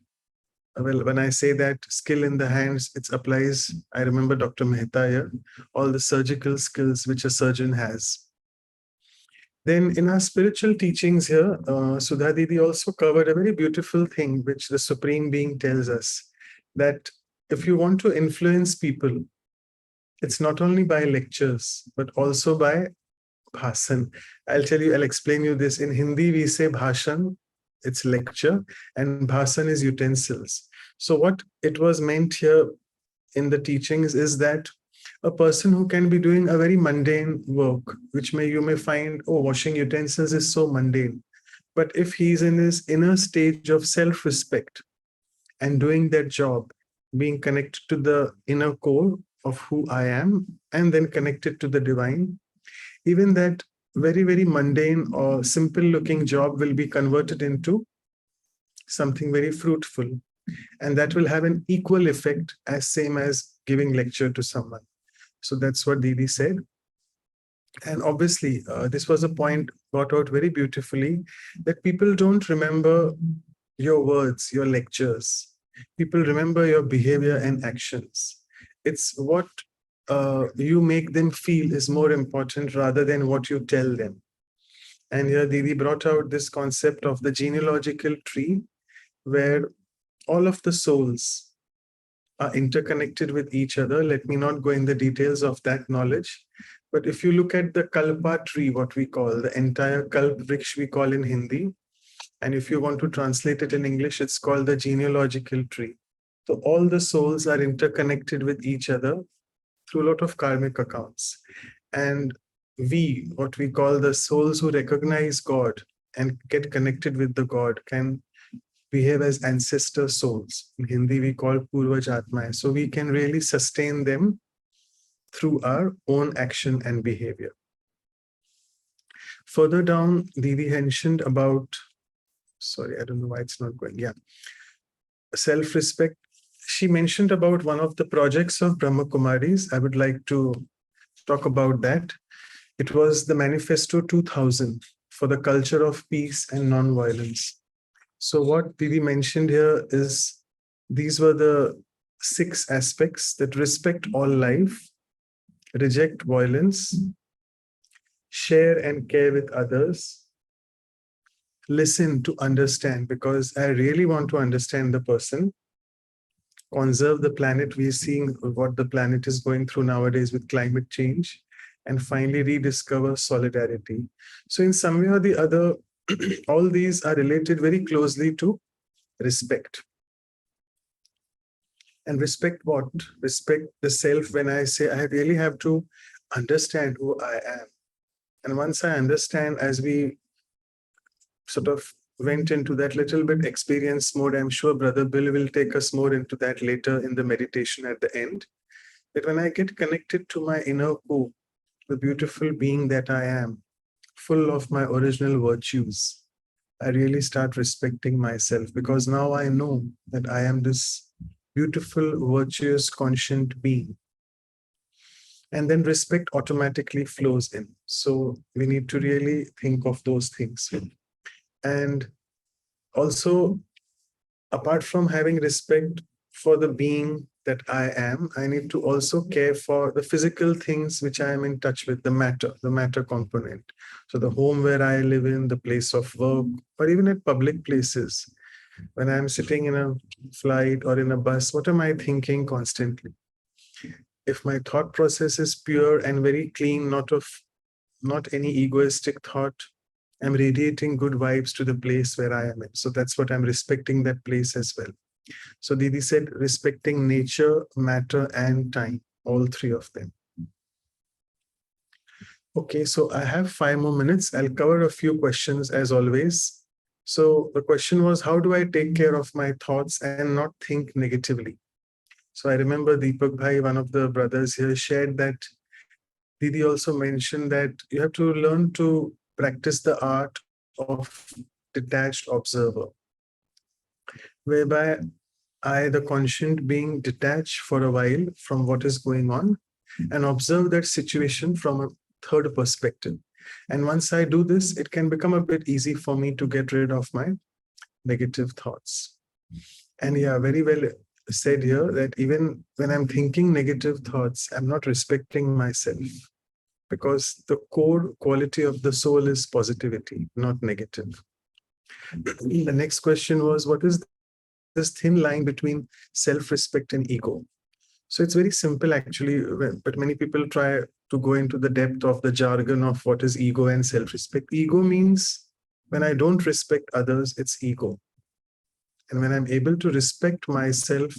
Well, when I say that skill in the hands, it applies, I remember Dr. Mehta here, all the surgical skills which a surgeon has. Then in our spiritual teachings here, Sudha Didi also covered a very beautiful thing, which the Supreme Being tells us, that if you want to influence people, it's not only by lectures, but also by bhasan. I'll explain you this. In Hindi, we say bhashan, it's lecture, and bhasan is utensils. So what it was meant here in the teachings is that a person who can be doing a very mundane work, which you may find, oh, washing utensils is so mundane. But if he's in his inner stage of self-respect and doing that job, being connected to the inner core of who I am, and then connected to the divine, even that very, very mundane or simple looking job will be converted into something very fruitful. And that will have an equal effect as same as giving lecture to someone. So that's what Didi said. And obviously, this was a point brought out very beautifully, that people don't remember your words, your lectures. People remember your behavior and actions. It's what you make them feel is more important rather than what you tell them. And here Didi brought out this concept of the genealogical tree, where all of the souls are interconnected with each other. Let me not go in the details of that knowledge. But if you look at the kalpa tree, what we call the entire kalp vriksh we call in Hindi, and if you want to translate it in English, it's called the genealogical tree. So all the souls are interconnected with each other through a lot of karmic accounts. And we, what we call the souls who recognize God and get connected with the God, can behave as ancestor souls. In Hindi, we call Purvaj Atma. So we can really sustain them through our own action and behavior. Further down, Didi mentioned about, sorry, I don't know why it's not going. Yeah. Self-respect. She mentioned about one of the projects of Brahma Kumaris. I would like to talk about that. It was the Manifesto 2000 for the culture of peace and non-violence. So what Didi mentioned here is these were the 6 aspects: that respect all life, reject violence, share and care with others, listen to understand, because I really want to understand the person, conserve the planet. We're seeing what the planet is going through nowadays with climate change, and finally rediscover solidarity. So in some way or the other, all these are related very closely to respect. And respect what? Respect the self. When I say I really have to understand who I am. And once I understand, as we sort of went into that little bit experience mode, I'm sure Brother Bill will take us more into that later in the meditation at the end, that when I get connected to my inner who, the beautiful being that I am, full of my original virtues, I really start respecting myself, because now I know that I am this beautiful, virtuous, conscient being. And then respect automatically flows in. So we need to really think of those things. And also, apart from having respect for the being that I am, I need to also care for the physical things which I am in touch with, the matter component. So the home where I live in, the place of work, or even at public places. When I'm sitting in a flight or in a bus, what am I thinking constantly? If my thought process is pure and very clean, not any egoistic thought, I'm radiating good vibes to the place where I am in. So that's what I'm respecting, that place as well. So Didi said, respecting nature, matter, and time, all 3 of them. Okay, so I have 5 more minutes. I'll cover a few questions as always. So the question was, how do I take care of my thoughts and not think negatively? So I remember Deepak Bhai, one of the brothers here, shared that Didi also mentioned that you have to learn to practice the art of detached observer, whereby I, the conscient being, detach for a while from what is going on and observe that situation from a third perspective. And once I do this, it can become a bit easy for me to get rid of my negative thoughts. And yeah, very well said here that even when I'm thinking negative thoughts, I'm not respecting myself, because the core quality of the soul is positivity, not negative. The next question was, what is this thin line between self-respect and ego? So it's very simple actually, but many people try to go into the depth of the jargon of what is ego and self-respect. Ego means when I don't respect others, it's ego. And when I'm able to respect myself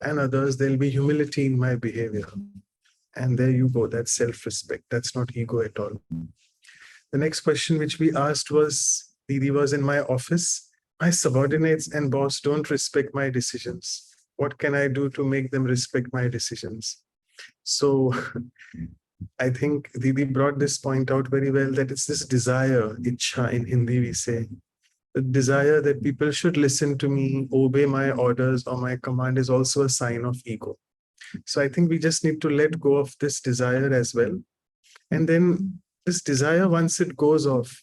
and others, there'll be humility in my behavior. And there you go, that's self-respect. That's not ego at all. The next question which we asked was, Didi, was in my office, my subordinates and boss don't respect my decisions. What can I do to make them respect my decisions? So I think Didi brought this point out very well, that it's this desire, ichha in Hindi we say, the desire that people should listen to me, obey my orders or my command is also a sign of ego. So I think we just need to let go of this desire as well. And then this desire, once it goes off,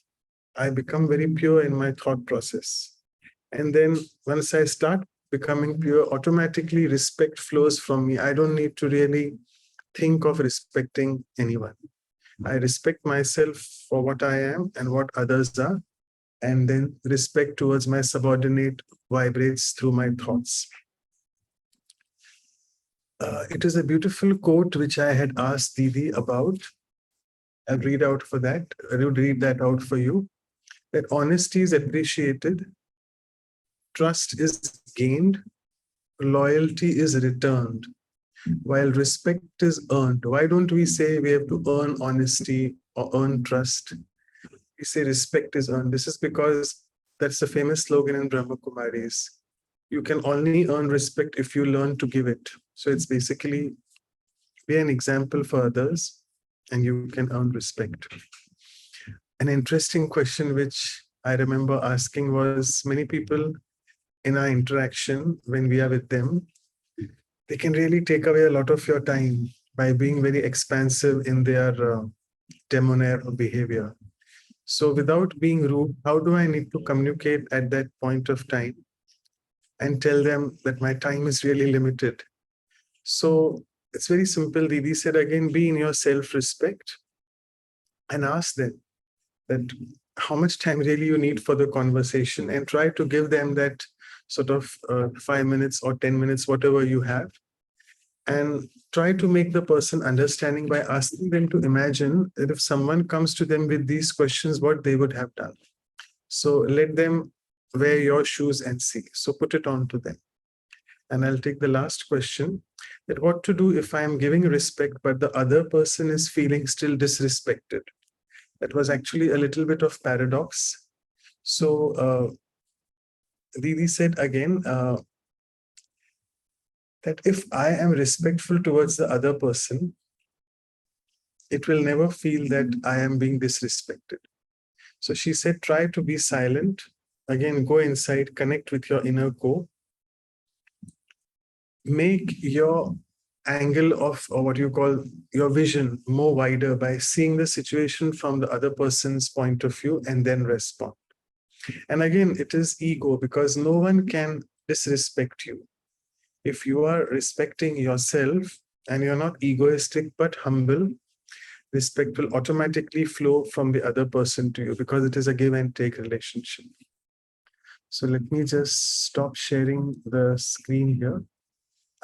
I become very pure in my thought process. And then once I start becoming pure, automatically respect flows from me. I don't need to really think of respecting anyone. I respect myself for what I am and what others are. And then respect towards my subordinate vibrates through my thoughts. It is a beautiful quote which I had asked Didi about. I'll read out for that. I would read that out for you. That honesty is appreciated, trust is gained, loyalty is returned, while respect is earned. Why don't we say we have to earn honesty or earn trust? We say respect is earned. This is because that's the famous slogan in Brahma Kumaris. You can only earn respect if you learn to give it. So it's basically be an example for others and you can earn respect. An interesting question which I remember asking was, many people in our interaction, when we are with them, they can really take away a lot of your time by being very expansive in their demeanor or behavior. So without being rude, how do I need to communicate at that point of time and tell them that my time is really limited? So it's very simple. Didi said again, be in your self-respect and ask them that how much time really you need for the conversation, and try to give them that sort of 5 minutes or 10 minutes, whatever you have, and try to make the person understanding by asking them to imagine that if someone comes to them with these questions, what they would have done. So let them wear your shoes and see. So put it on to them. And I'll take the last question, that what to do if I'm giving respect, but the other person is feeling still disrespected. That was actually a little bit of paradox. So Didi said again, that if I am respectful towards the other person, it will never feel that I am being disrespected. So she said, try to be silent. Again, go inside, connect with your inner core. Make your angle of, or what you call your vision, more wider by seeing the situation from the other person's point of view and then respond. And again, it is ego, because no one can disrespect you. If you are respecting yourself and you're not egoistic but humble, respect will automatically flow from the other person to you, because it is a give and take relationship. So let me just stop sharing the screen here.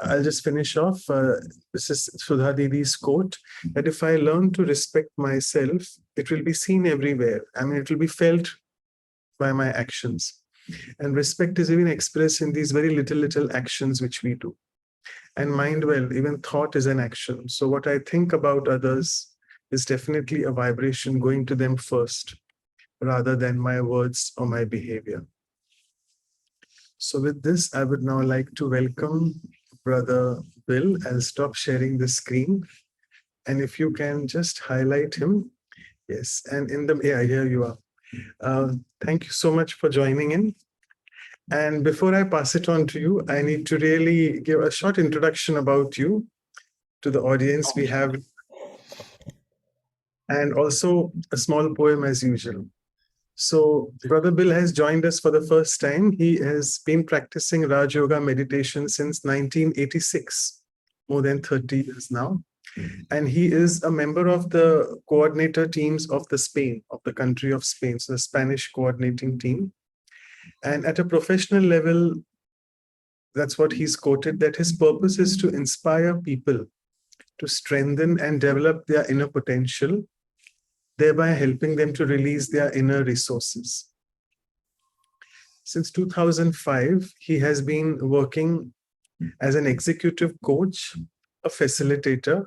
I'll just finish off. This is Sudha Didi's quote, that if I learn to respect myself, it will be seen everywhere. I mean, it will be felt by my actions. And respect is even expressed in these very little actions which we do. And mind well, even thought is an action. So what I think about others is definitely a vibration going to them first, rather than my words or my behavior. So with this, I would now like to welcome Brother Bill. I'll stop sharing the screen. And if you can just highlight him. Yes, and yeah, here you are. Thank you so much for joining in. And before I pass it on to you, I need to really give a short introduction about you to the audience we have, and also a small poem as usual. So Brother Bill has joined us for the first time. He has been practicing Raj Yoga meditation since 1986, more than 30 years now. And he is a member of the coordinator teams of the country of Spain, so the Spanish coordinating team. And at a professional level, that's what he's quoted, that his purpose is to inspire people to strengthen and develop their inner potential, thereby helping them to release their inner resources. Since 2005, he has been working as an executive coach, a facilitator,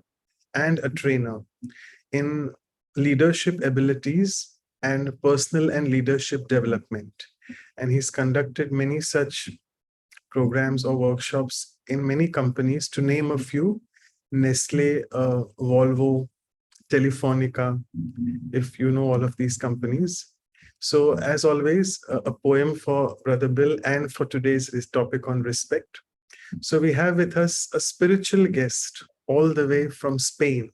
and a trainer in leadership abilities and personal and leadership development. And he's conducted many such programs or workshops in many companies, to name a few: Nestle, Volvo, Telefonica, if you know all of these companies. So as always, a poem for Brother Bill and for today's topic on respect. So we have with us a spiritual guest all the way from Spain,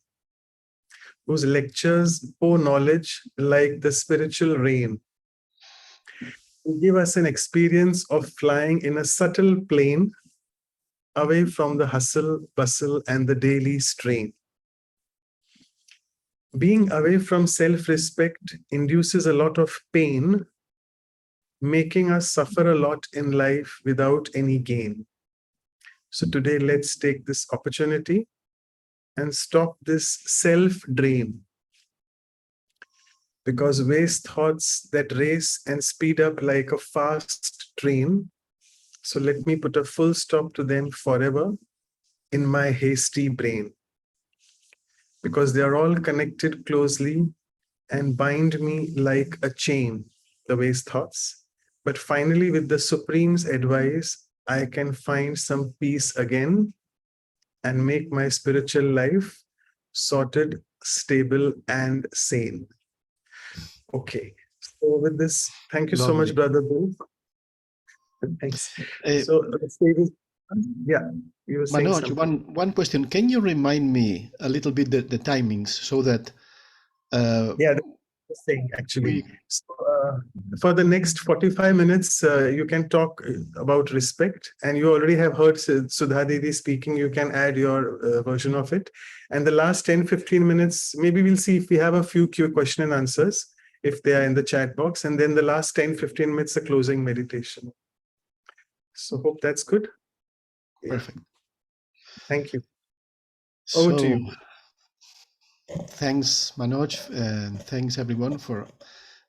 whose lectures pour knowledge like the spiritual rain. Give us an experience of flying in a subtle plane away from the hustle, bustle, and the daily strain. Being away from self-respect induces a lot of pain, making us suffer a lot in life without any gain. So today, let's take this opportunity and stop this self-drain, because waste thoughts that race and speed up like a fast train. So let me put a full stop to them forever in my hasty brain, because they are all connected closely and bind me like a chain, the waste thoughts. But finally, with the Supreme's advice, I can find some peace again and make my spiritual life sorted, stable, and sane. Okay, so with this, thank you so much, Brother Bill. Thanks. So let's say this. Yeah, you were saying Manoj, something. one question. Can you remind me a little bit the timings, so that Yeah, that's the thing actually. we So, for the next 45 minutes, you can talk about respect, and you already have heard Sudha Didi speaking. You can add your version of it. And the last 10-15 minutes, maybe we'll see if we have a few question and answers, if they are in the chat box. And then the last 10-15 minutes, a closing meditation. So hope that's good. Yeah. perfect. Thank you. Over to you. Thanks, Manoj, and thanks everyone for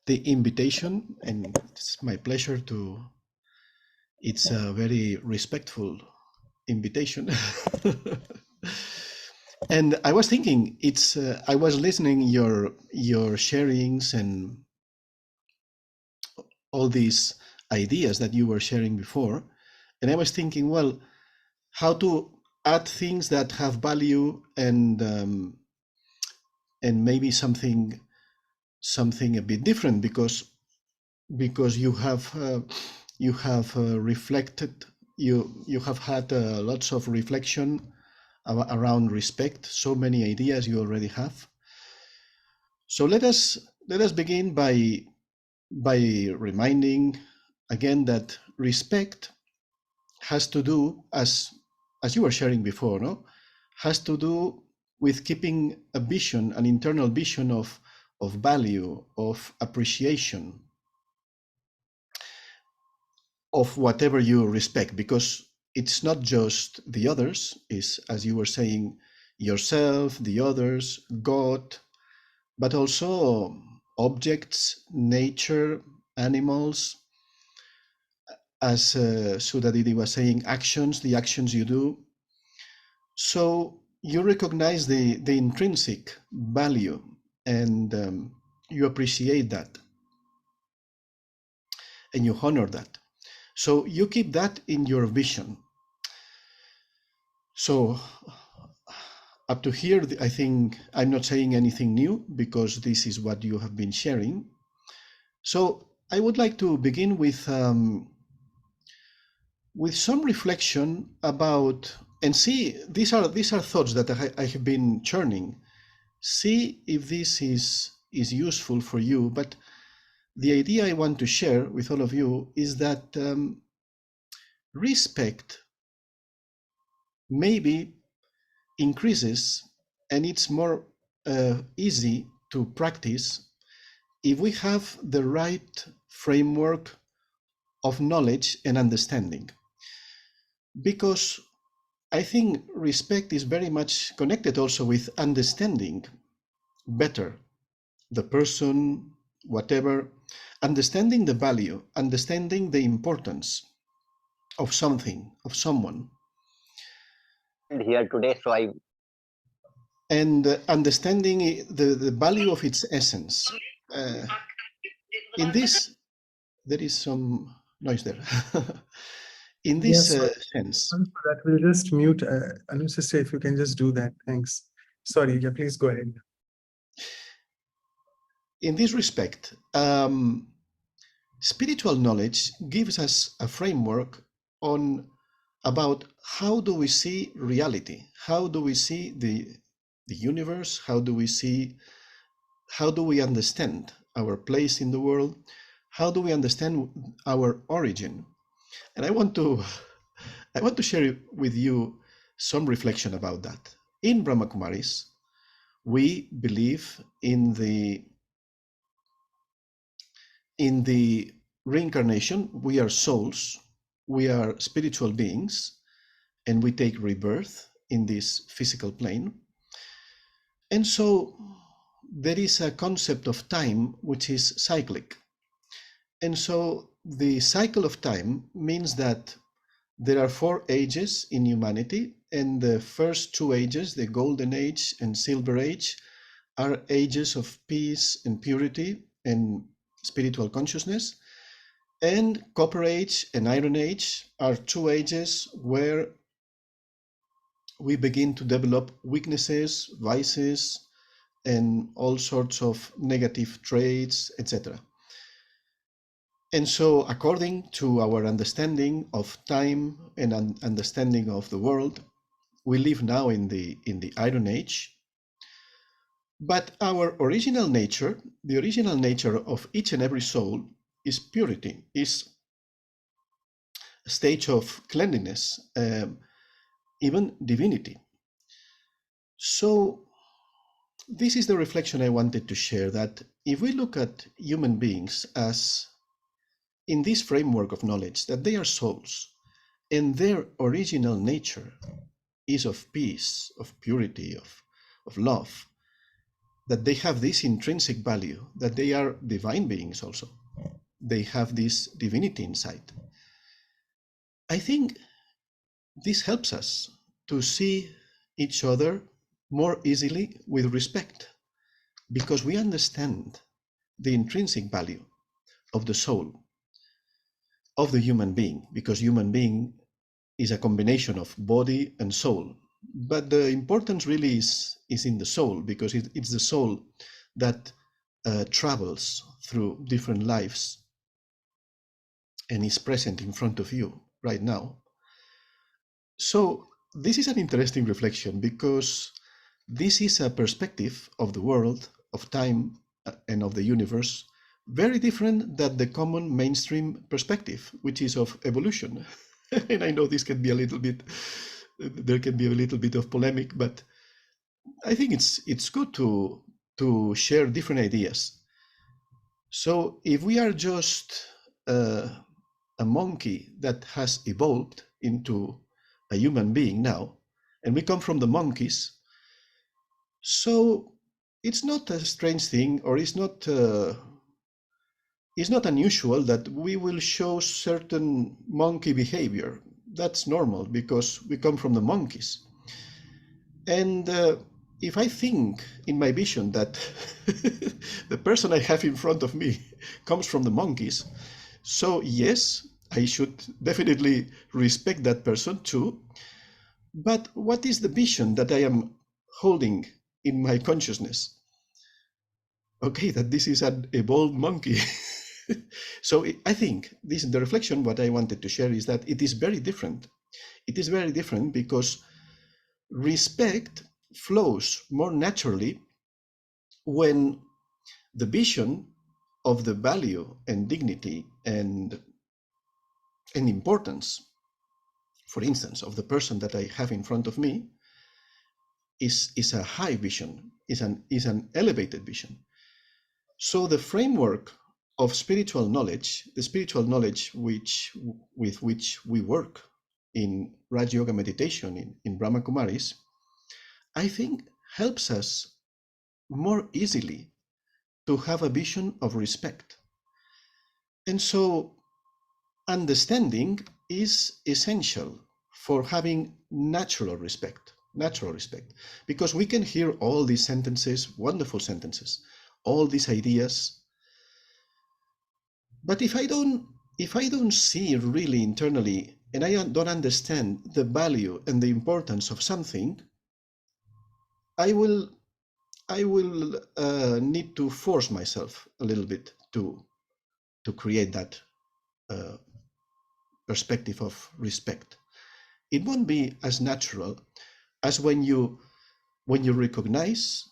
the invitation. And it's my pleasure to. It's a very respectful invitation. And I was thinking, I was listening your sharings and all these ideas that you were sharing before, and I was thinking, well, how to add things that have value and maybe something a bit different, because you have reflected, you have had lots of reflection around respect, so many ideas you already have. So let us begin by reminding again that respect has to do, as you were sharing before, no, has to do with keeping a vision, an internal vision of value, of appreciation of whatever you respect, because it's not just the others, is, as you were saying, yourself, the others, God, but also objects, nature, animals, as Sudha Didi was saying, actions, the actions you do. So you recognize the intrinsic value, and you appreciate that, and you honor that. So you keep that in your vision. So up to here, I think I'm not saying anything new, because this is what you have been sharing. So I would like to begin with some reflection about, and see, these are thoughts that I have been churning. See if this is useful for you. But the idea I want to share with all of you is that respect maybe increases, and it's more easy to practice if we have the right framework of knowledge and understanding. Because I think respect is very much connected also with understanding better the person, whatever, understanding the value, understanding the importance of something, of someone. Here today, so and understanding the value of its essence. In this, there is some noise there. In this sense. That will just mute. Anu sister, if you can just do that. Thanks. Sorry, yeah, please go ahead. In this respect, spiritual knowledge gives us a framework about how do we see reality, how do we see the universe, how do we understand our place in the world, how do we understand our origin. And I want to share with you some reflection about that. In Brahma Kumaris, we believe in the reincarnation. We are souls, we are spiritual beings, and we take rebirth in this physical plane. And so there is a concept of time which is cyclic. And so the cycle of time means that there are 4 ages in humanity, and the first 2 ages, the Golden Age and Silver Age, are ages of peace and purity and spiritual consciousness. And Copper Age and Iron Age are 2 ages where we begin to develop weaknesses, vices, and all sorts of negative traits, etc. And so, according to our understanding of time and understanding of the world, we live now in the Iron Age. But our original nature, the original nature of each and every soul is purity, is a stage of cleanliness, even divinity. So this is the reflection I wanted to share, that if we look at human beings as in this framework of knowledge, that they are souls, and their original nature is of peace, of purity, of love, that they have this intrinsic value, that they are divine beings also. They have this divinity inside. I think this helps us to see each other more easily with respect, because we understand the intrinsic value of the soul, of the human being, because human being is a combination of body and soul. But the importance really is in the soul, because it's the soul that travels through different lives and is present in front of you right now. So this is an interesting reflection, because this is a perspective of the world, of time, and of the universe, very different than the common mainstream perspective, which is of evolution. And I know this can be a little bit, there can be a little bit of polemic, but I think it's good to share different ideas. So if we are just a monkey that has evolved into a human being now, and we come from the monkeys, so it's not a strange thing, or it's not unusual that we will show certain monkey behavior. That's normal, because we come from the monkeys. And if I think in my vision that the person I have in front of me comes from the monkeys, so yes, I should definitely respect that person too. But what is the vision that I am holding in my consciousness? Okay, that this is an evolved monkey. So I think this is the reflection. What I wanted to share is that it is very different. It is very different because respect flows more naturally when the vision of the value and dignity and importance, for instance, of the person that I have in front of me is a high vision, is an elevated vision. So the framework of spiritual knowledge, the spiritual knowledge with which we work in Raj Yoga meditation, in Brahma Kumaris, I think helps us more easily to have a vision of respect. And so understanding is essential for having natural respect, because we can hear all these sentences, wonderful sentences, all these ideas, but if I don't see really internally, and I don't understand the value and the importance of something, I will need to force myself a little bit to create that perspective of respect. It won't be as natural as when you recognize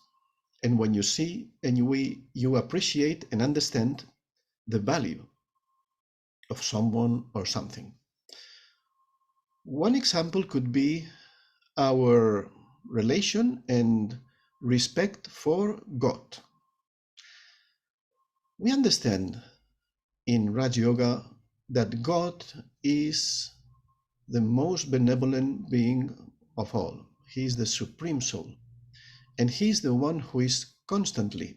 and when you see and you appreciate and understand the value of someone or something. One example could be our relation and respect for God. We understand in Raj Yoga that God is the most benevolent being of all. He is the supreme soul, and he is the one who is constantly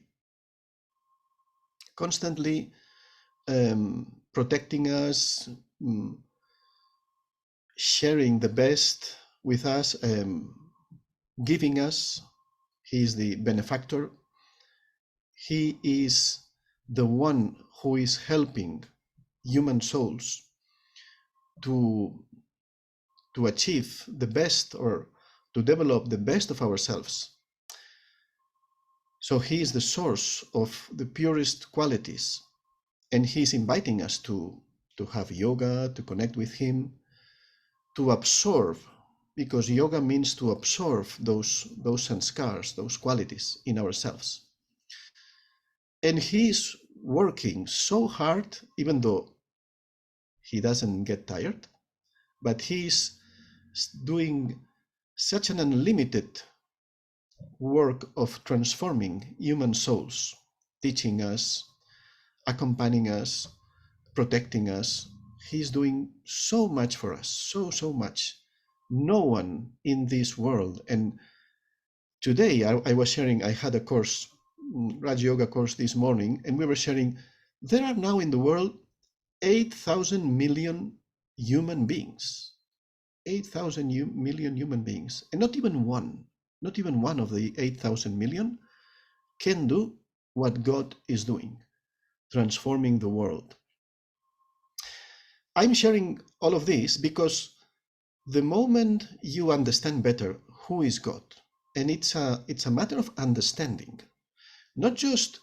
protecting us, sharing the best with us, giving us. He is the benefactor. He is the one who is helping human souls to achieve the best, or to develop the best of ourselves. So he is the source of the purest qualities, and he's inviting us to have yoga, to connect with him, to absorb because yoga means to absorb those sanskars, those qualities in ourselves. And he's working so hard, even though he doesn't get tired, but he's doing such an unlimited work of transforming human souls, teaching us, accompanying us, protecting us. He's doing so much for us, so much. No one in this world. And today I was sharing, I had a course, Raj Yoga course this morning, and we were sharing, there are now in the world 8,000 million human beings. 8,000 million human beings. And not even one of the 8,000 million can do what God is doing, transforming the world. I'm sharing all of this because the moment you understand better who is God, and it's a matter of understanding, not just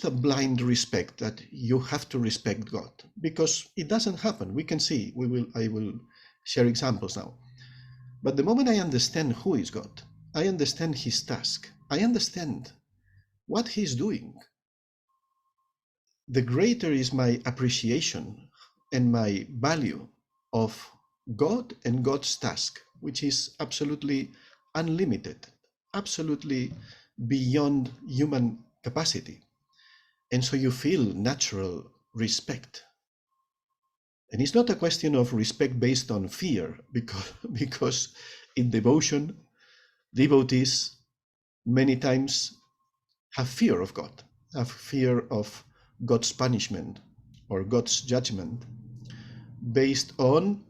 a blind respect that you have to respect God, because it doesn't happen. We can see, I will share examples now. But the moment I understand who is God, I understand his task, I understand what he's doing, the greater is my appreciation and my value of God and God's task, which is absolutely unlimited, absolutely beyond human capacity. And so you feel natural respect. And it's not a question of respect based on fear, because in devotion, devotees many times have fear of God, have fear of God's punishment or God's judgment based on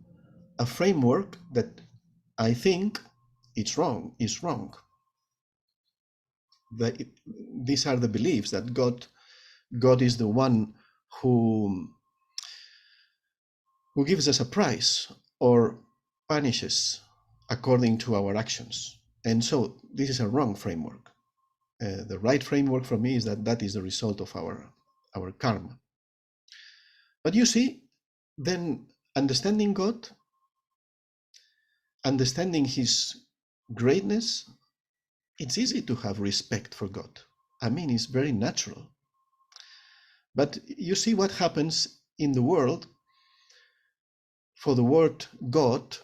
a framework that I think is wrong. These are the beliefs that God is the one who gives us a prize or punishes according to our actions. And so this is a wrong framework. The right framework for me is that is the result of our karma. But you see, then understanding God, understanding his greatness, it's easy to have respect for God. I mean, it's very natural. But you see what happens in the world. For the word God,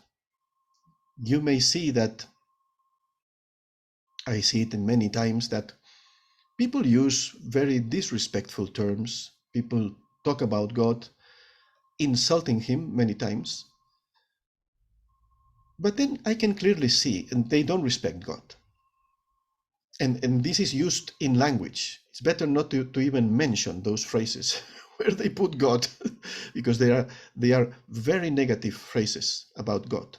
you may see that, I see it in many times, that people use very disrespectful terms. People talk about God, insulting him many times. But then I can clearly see, and they don't respect God. And this is used in language. It's better not to even mention those phrases where they put God, because they are very negative phrases about God.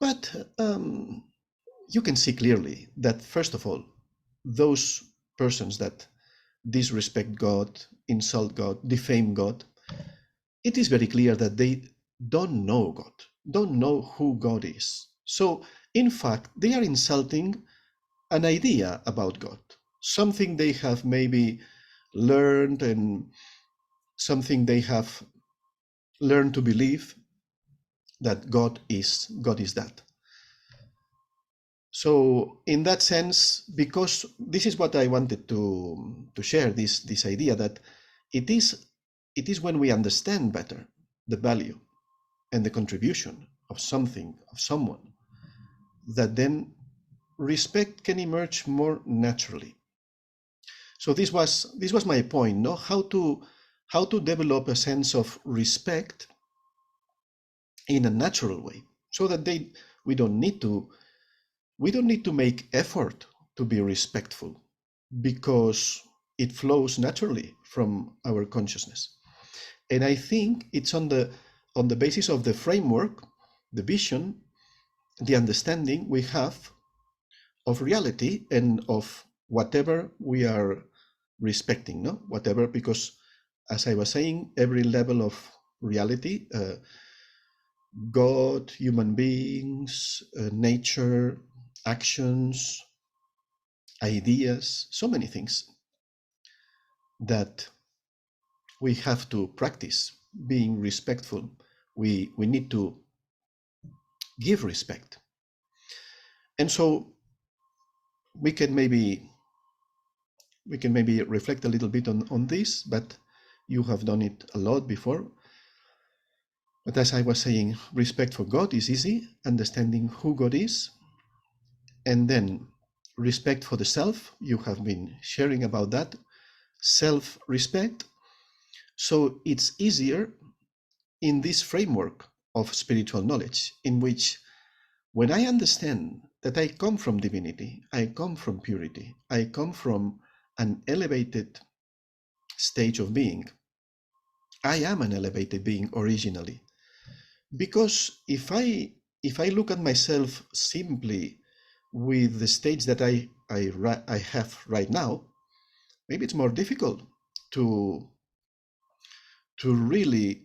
But you can see clearly that, first of all, those persons that disrespect God, insult God, defame God, it is very clear that they don't know God, don't know who God is. So, in fact, they are insulting an idea about God, something they have maybe learned and something they have learned to believe, that God is that. So in that sense, because this is what I wanted to share, this idea that it is when we understand better the value and the contribution of something, of someone, that then respect can emerge more naturally. So this was my point, no? How to develop a sense of respect in a natural way, so that we don't need to make effort to be respectful, because it flows naturally from our consciousness. And I think it's on the basis of the framework, the vision, the understanding we have of reality and of whatever we are respecting, no? Whatever, because as I was saying, every level of reality, God, human beings, nature, actions, ideas, so many things that we have to practice being respectful. We need to give respect. And so we can maybe reflect a little bit on this, but you have done it a lot before. But as I was saying, respect for God is easy, understanding who God is, and then respect for the self. You have been sharing about that, self-respect. So it's easier in this framework of spiritual knowledge, in which when I understand that I come from divinity, I come from purity, I come from an elevated stage of being, I am an elevated being originally. Because if I look at myself simply with the stage that I have right now, maybe it's more difficult to really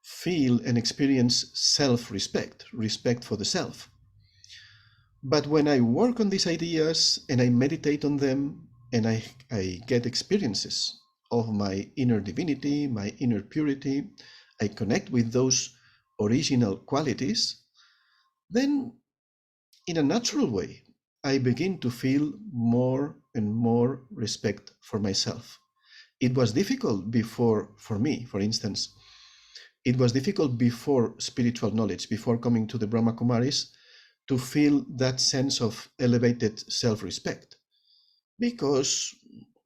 feel and experience self-respect, respect for the self. But when I work on these ideas and I meditate on them and I get experiences of my inner divinity, my inner purity, I connect with those original qualities, then in a natural way, I begin to feel more and more respect for myself. It was difficult before, for me, for instance, it was difficult before spiritual knowledge, before coming to the Brahma Kumaris, to feel that sense of elevated self-respect. Because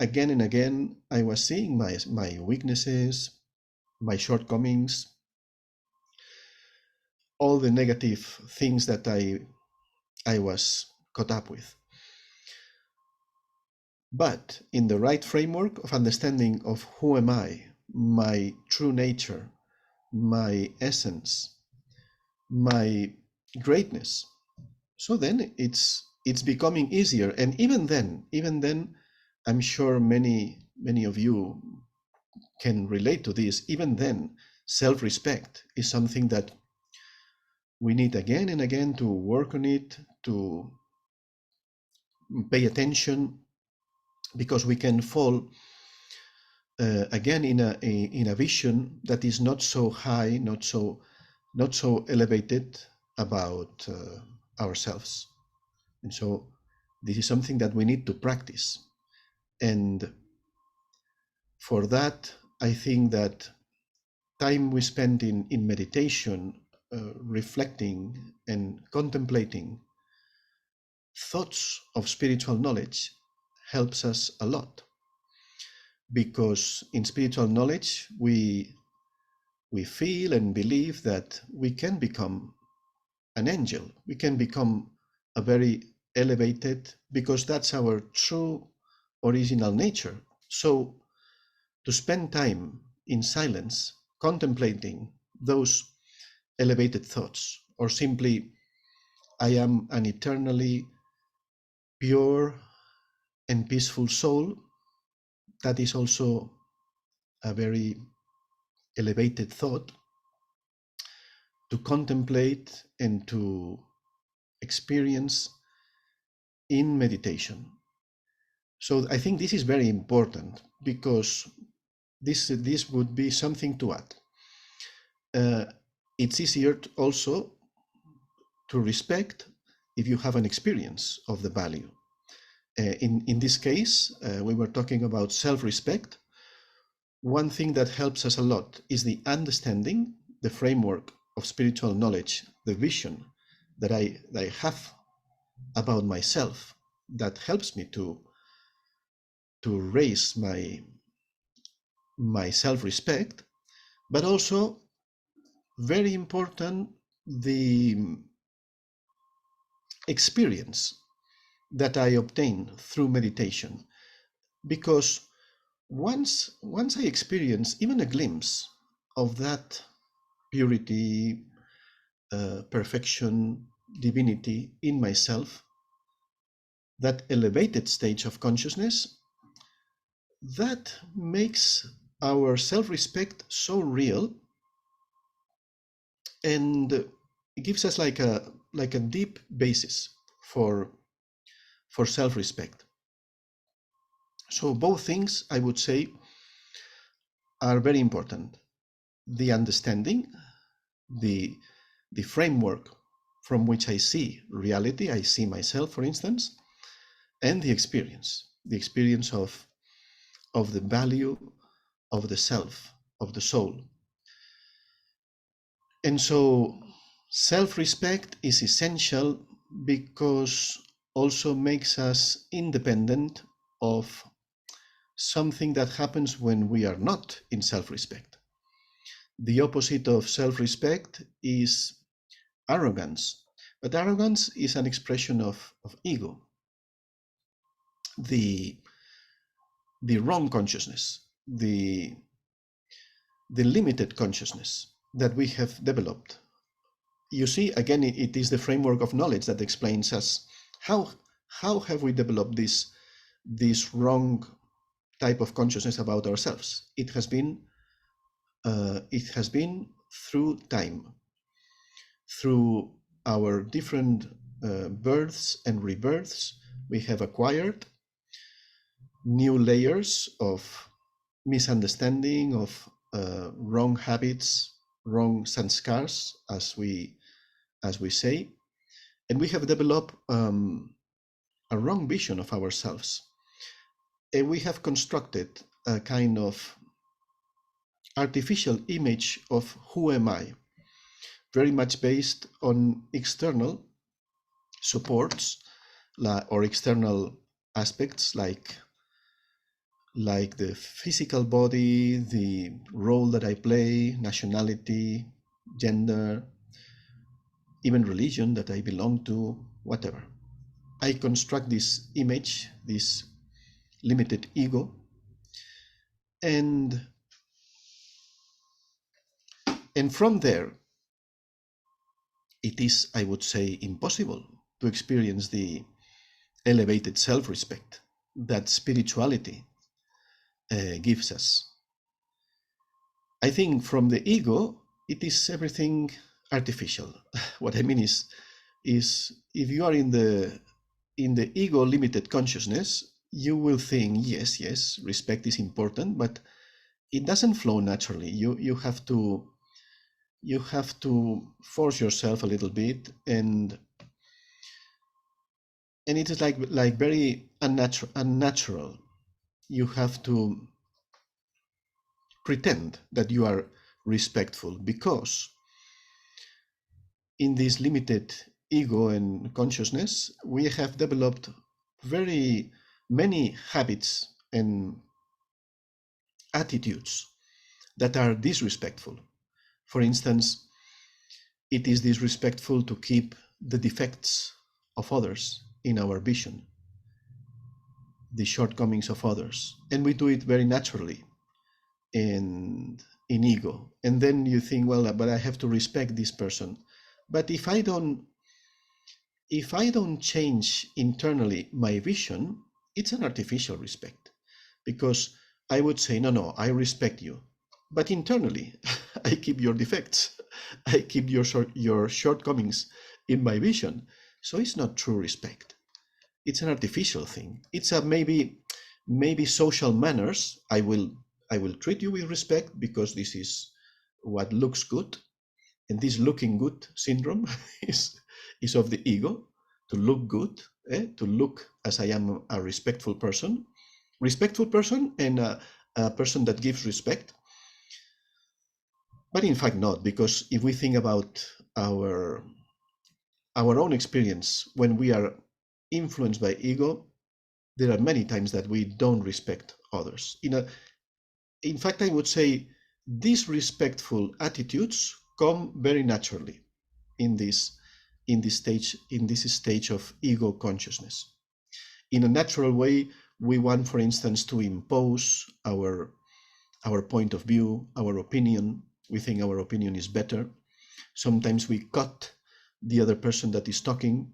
again and again, I was seeing my weaknesses, my shortcomings, all the negative things that I was caught up with. But in the right framework of understanding of who am I, my true nature, my essence, my greatness, so then it's becoming easier. And even then, I'm sure many of you can relate to this. Even then, self-respect is something that we need again and again to work on it, to pay attention, because we can fall again in a vision that is not so high, not so elevated about ourselves. And so this is something that we need to practice. And for that, I think that time we spend in meditation, reflecting and contemplating thoughts of spiritual knowledge helps us a lot. Because in spiritual knowledge, we feel and believe that we can become an angel. We can become a very elevated, because that's our true original nature. So to spend time in silence, contemplating those elevated thoughts, or simply, I am an eternally pure and peaceful soul, that is also a very elevated thought to contemplate and to experience in meditation. So I think this is very important, because this would be something to add. It's easier also to respect if you have an experience of the value. In this case, we were talking about self-respect. One thing that helps us a lot is the understanding, the framework of spiritual knowledge, the vision that I have about myself, that helps me to raise my self-respect, but also, very important, the experience that I obtain through meditation. Because once I experience even a glimpse of that purity, perfection, divinity in myself, that elevated stage of consciousness, that makes our self-respect so real, and it gives us like a deep basis for self-respect. So both things, I would say, are very important. The understanding, the framework from which I see reality, I see myself, for instance, and the experience of the value of the self, of the soul. And so self-respect is essential because also makes us independent of something that happens when we are not in self-respect. The opposite of self-respect is arrogance, but arrogance is an expression of ego, the wrong consciousness, the limited consciousness that we have developed. You see, again, it is the framework of knowledge that explains us how have we developed this wrong type of consciousness about ourselves. It has been through time, through our different births and rebirths. We have acquired new layers of misunderstanding, of wrong habits, wrong sanskars, as we say, and we have developed a wrong vision of ourselves. And we have constructed a kind of artificial image of who am I, very much based on external supports or external aspects like the physical body, the role that I play, nationality, gender, even religion that I belong to, whatever. I construct this image, this limited ego, and from there, it is, I would say, impossible to experience the elevated self-respect that spirituality gives us. I think from the ego, it is everything artificial. What I mean is if you are in the ego limited consciousness, you will think, yes, respect is important, but it doesn't flow naturally. You have to force yourself a little bit, and it is like very unnatural. You have to pretend that you are respectful, because in this limited ego and consciousness, we have developed very many habits and attitudes that are disrespectful. For instance, it is disrespectful to keep the defects of others in our vision, the shortcomings of others, and we do it very naturally in ego. And then you think, well, but I have to respect this person. But if I don't change internally my vision, it's an artificial respect, because I would say, no, I respect you, but internally I keep your defects, I keep your shortcomings in my vision. So it's not true respect. It's an artificial thing. It's a maybe social manners. I will treat you with respect because this is what looks good, and this looking good syndrome is of the ego, to look good, to look as I am a respectful person and a person that gives respect. But in fact not, because if we think about our own experience, when we are influenced by ego, there are many times that we don't respect others. In fact, I would say disrespectful attitudes come very naturally in this stage of ego consciousness. In a natural way, we want, for instance, to impose our point of view, our opinion. We think our opinion is better. Sometimes we cut the other person that is talking,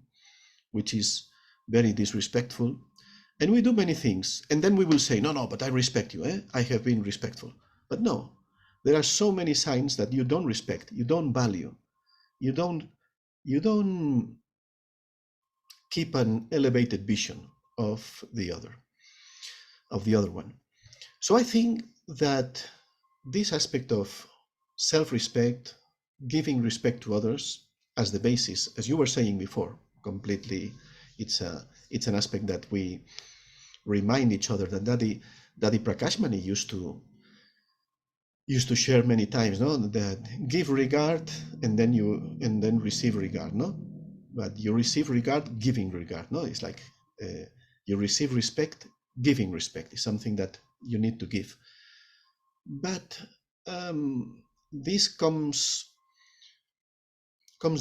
which is very disrespectful. And we do many things. And then we will say, no, but I respect you. I have been respectful. But no, there are so many signs that you don't respect, you don't value, you don't keep an elevated vision of the other one. So I think that this aspect of self-respect, giving respect to others, as the basis, as you were saying before, completely. It's an aspect that we remind each other that Daddy Prakashmani used to share many times, no? That give regard and then receive regard, no? But you receive regard, giving regard, no? It's like you receive respect, giving respect is something that you need to give. But this comes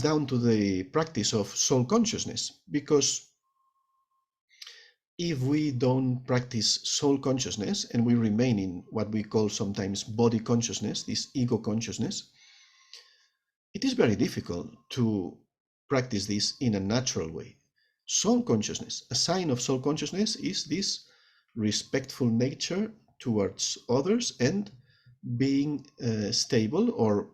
down to the practice of soul consciousness, because if we don't practice soul consciousness and we remain in what we call sometimes body consciousness, this ego consciousness, it is very difficult to practice this in a natural way. Soul consciousness, a sign of soul consciousness is this respectful nature towards others and being stable, or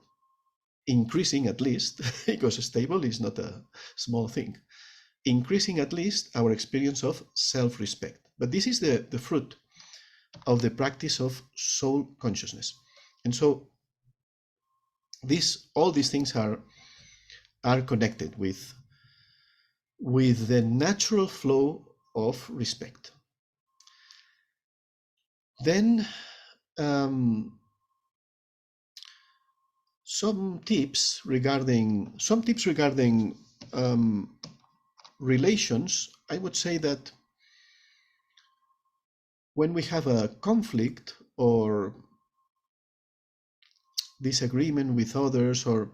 increasing at least, because stable is not a small thing, increasing at least our experience of self-respect. But this is the fruit of the practice of soul consciousness. And so all these things are connected with the natural flow of respect. Then some tips regarding relations. I would say that when we have a conflict or disagreement with others, or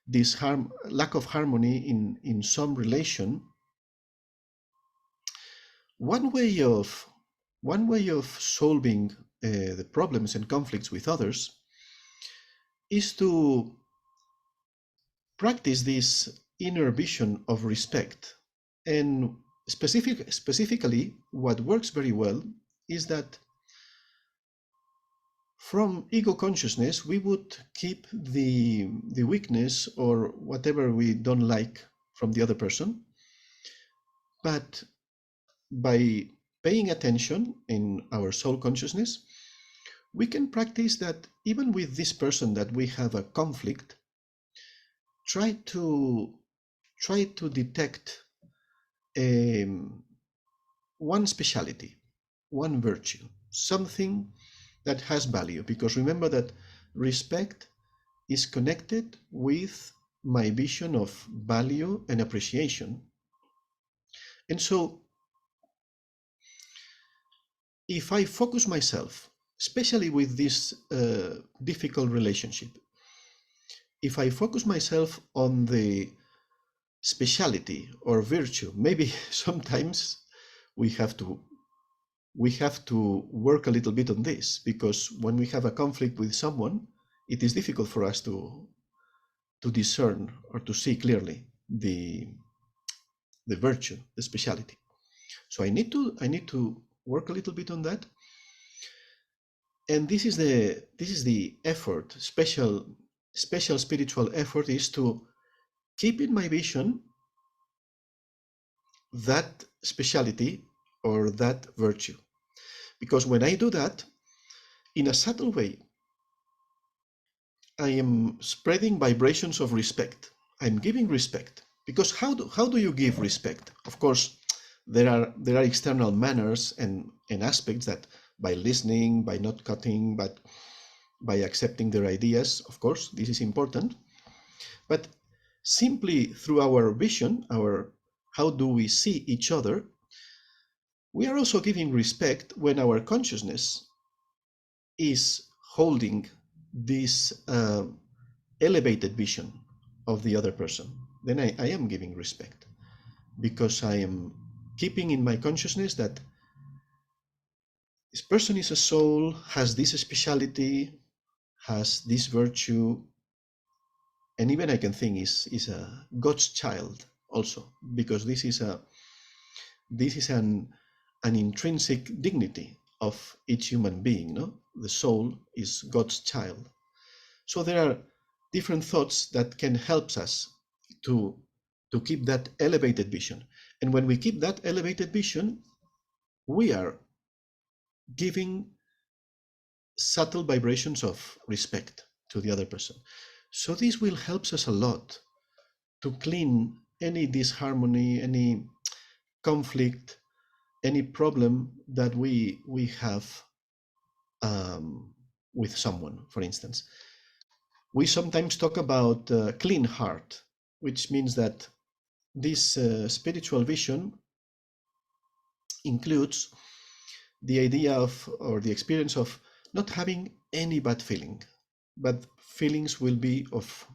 this lack of harmony in some relation, one way of solving the problems and conflicts with others is to practice this inner vision of respect. And specifically, what works very well is that from ego consciousness, we would keep the weakness or whatever we don't like from the other person. But by paying attention in our soul consciousness, we can practice that even with this person that we have a conflict, try to detect one speciality, one virtue, something that has value. Because remember that respect is connected with my vision of value and appreciation. And so if I focus myself, especially with this difficult relationship, if I focus myself on the speciality or virtue, maybe sometimes we have to work a little bit on this, because when we have a conflict with someone, it is difficult for us to discern or to see clearly the virtue, the speciality. So I need to work a little bit on that. And this is the effort, special spiritual effort, is to keep in my vision that speciality or that virtue. Because when I do that, in a subtle way, I am spreading vibrations of respect. I'm giving respect. Because how do you give respect? Of course, there are external manners and aspects that, by listening, by not cutting, but by accepting their ideas, of course, this is important. But simply through our vision, how do we see each other, we are also giving respect when our consciousness is holding this elevated vision of the other person. Then I am giving respect, because I am keeping in my consciousness that this person is a soul, has this speciality, has this virtue, and even I can think is a God's child also, because this is an intrinsic dignity of each human being, no? The soul is God's child. So there are different thoughts that can help us to keep that elevated vision. And when we keep that elevated vision, we are giving subtle vibrations of respect to the other person. So this will help us a lot to clean any disharmony, any conflict, any problem that we have with someone, for instance. We sometimes talk about clean heart, which means that this spiritual vision includes the idea of, or the experience of, not having any bad feeling, but feelings will be of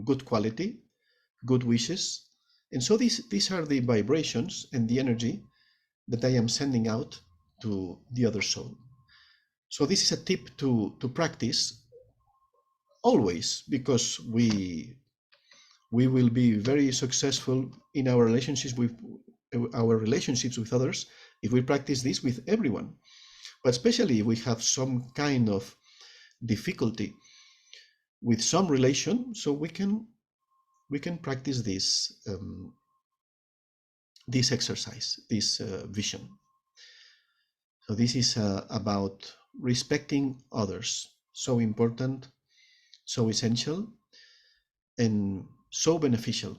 good quality, good wishes. And so these are the vibrations and the energy that I am sending out to the other soul. So this is a tip to practice always, because we will be very successful in our relationships with others if we practice this with everyone. But especially if we have some kind of difficulty with some relation, so we can practice this this exercise, this vision. So this is about respecting others. So important, so essential, and so beneficial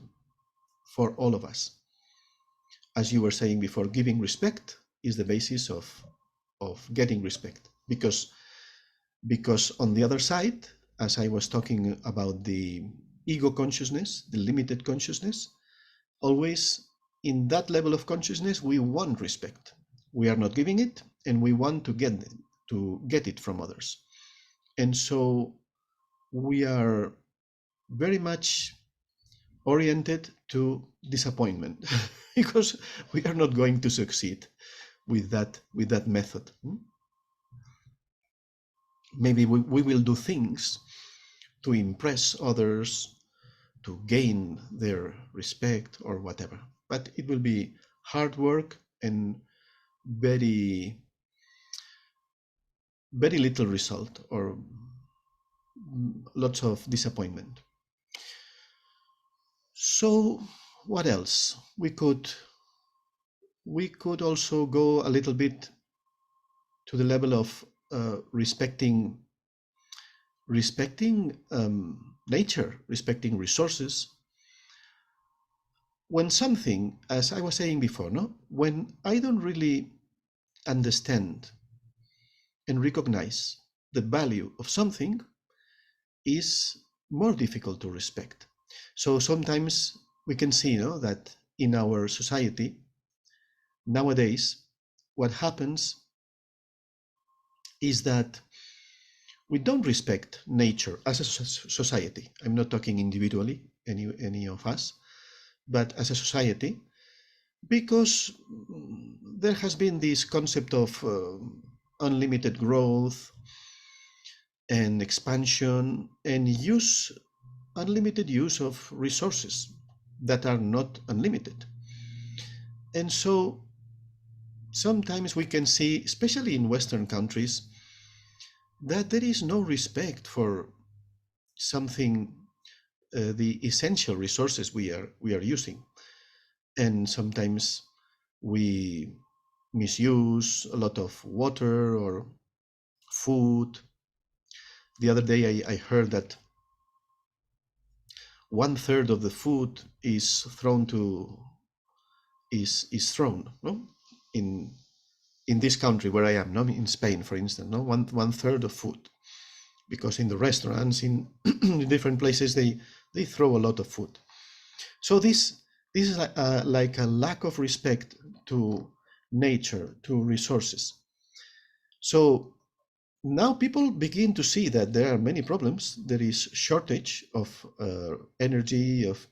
for all of us. As you were saying before, giving respect is the basis of getting respect, because on the other side, as I was talking about the ego consciousness, the limited consciousness, always in that level of consciousness we want respect. We are not giving it, and we want to get it from others. And so we are very much oriented to disappointment because we are not going to succeed with that method. Maybe we will do things to impress others, to gain their respect or whatever, but it will be hard work and very little result, or lots of disappointment. So what else? We could also go a little bit to the level of respecting nature, respecting resources. When something, as I was saying before, when I don't really understand and recognize the value of something, is more difficult to respect. So sometimes we can see that in our society nowadays, what happens is that we don't respect nature as a society. I'm not talking individually, any of us, but as a society, because there has been this concept of unlimited growth and expansion and unlimited use of resources that are not unlimited. And so sometimes we can see, especially in Western countries, that there is no respect for something, the essential resources we are using. And sometimes we misuse a lot of water or food. The other day I heard that 1/3 of the food is thrown in this country where I am, in Spain, for instance, 1/3 of food, because in the restaurants in different places they throw a lot of food. So this is like a lack of respect to nature, to resources. So now people begin to see that there are many problems. There is shortage of energy, of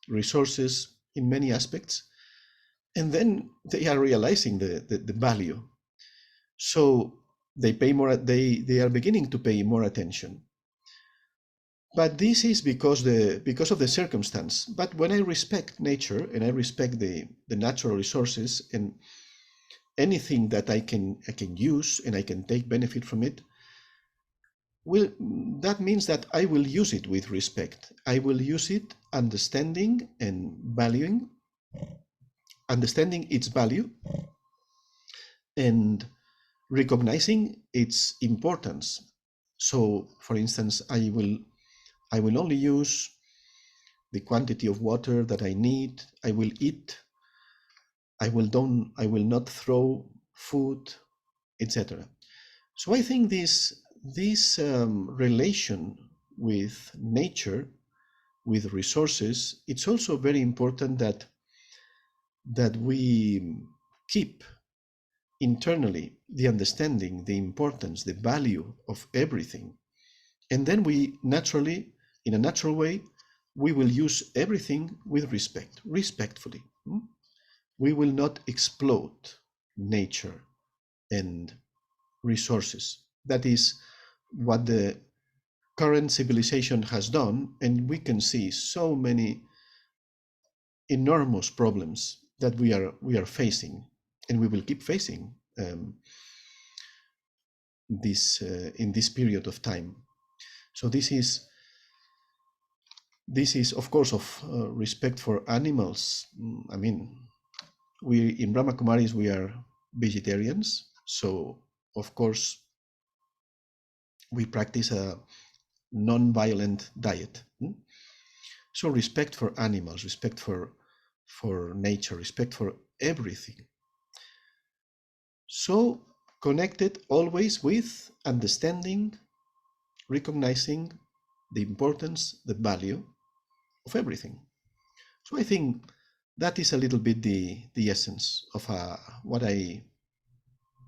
resources in many aspects, and then they are realizing the value. So they pay more. They are beginning to pay more attention. But this is because of the circumstance. But when I respect nature and I respect the natural resources and anything that I can use and I can take benefit from it, well, that means that I will use it with respect. I will use it understanding and valuing, understanding its value and recognizing its importance. So, for instance, I will only use the quantity of water that I need. I will eat. I will not throw food, etc. So I think this relation with nature, with resources, it's also very important that we keep internally the understanding, the importance, the value of everything. And then we naturally, in a natural way, we will use everything with respect, respectfully. We will not explode nature and resources. That is what the current civilization has done, and we can see so many enormous problems that we are facing, and we will keep facing this in this period of time. So this is of course of respect for animals. I mean, we in Brahma Kumaris we are vegetarians, so of course we practice a non-violent diet. So respect for animals, respect for nature, respect for everything. So connected always with understanding, recognizing the importance, the value of everything. So I think that is a little bit the essence of what I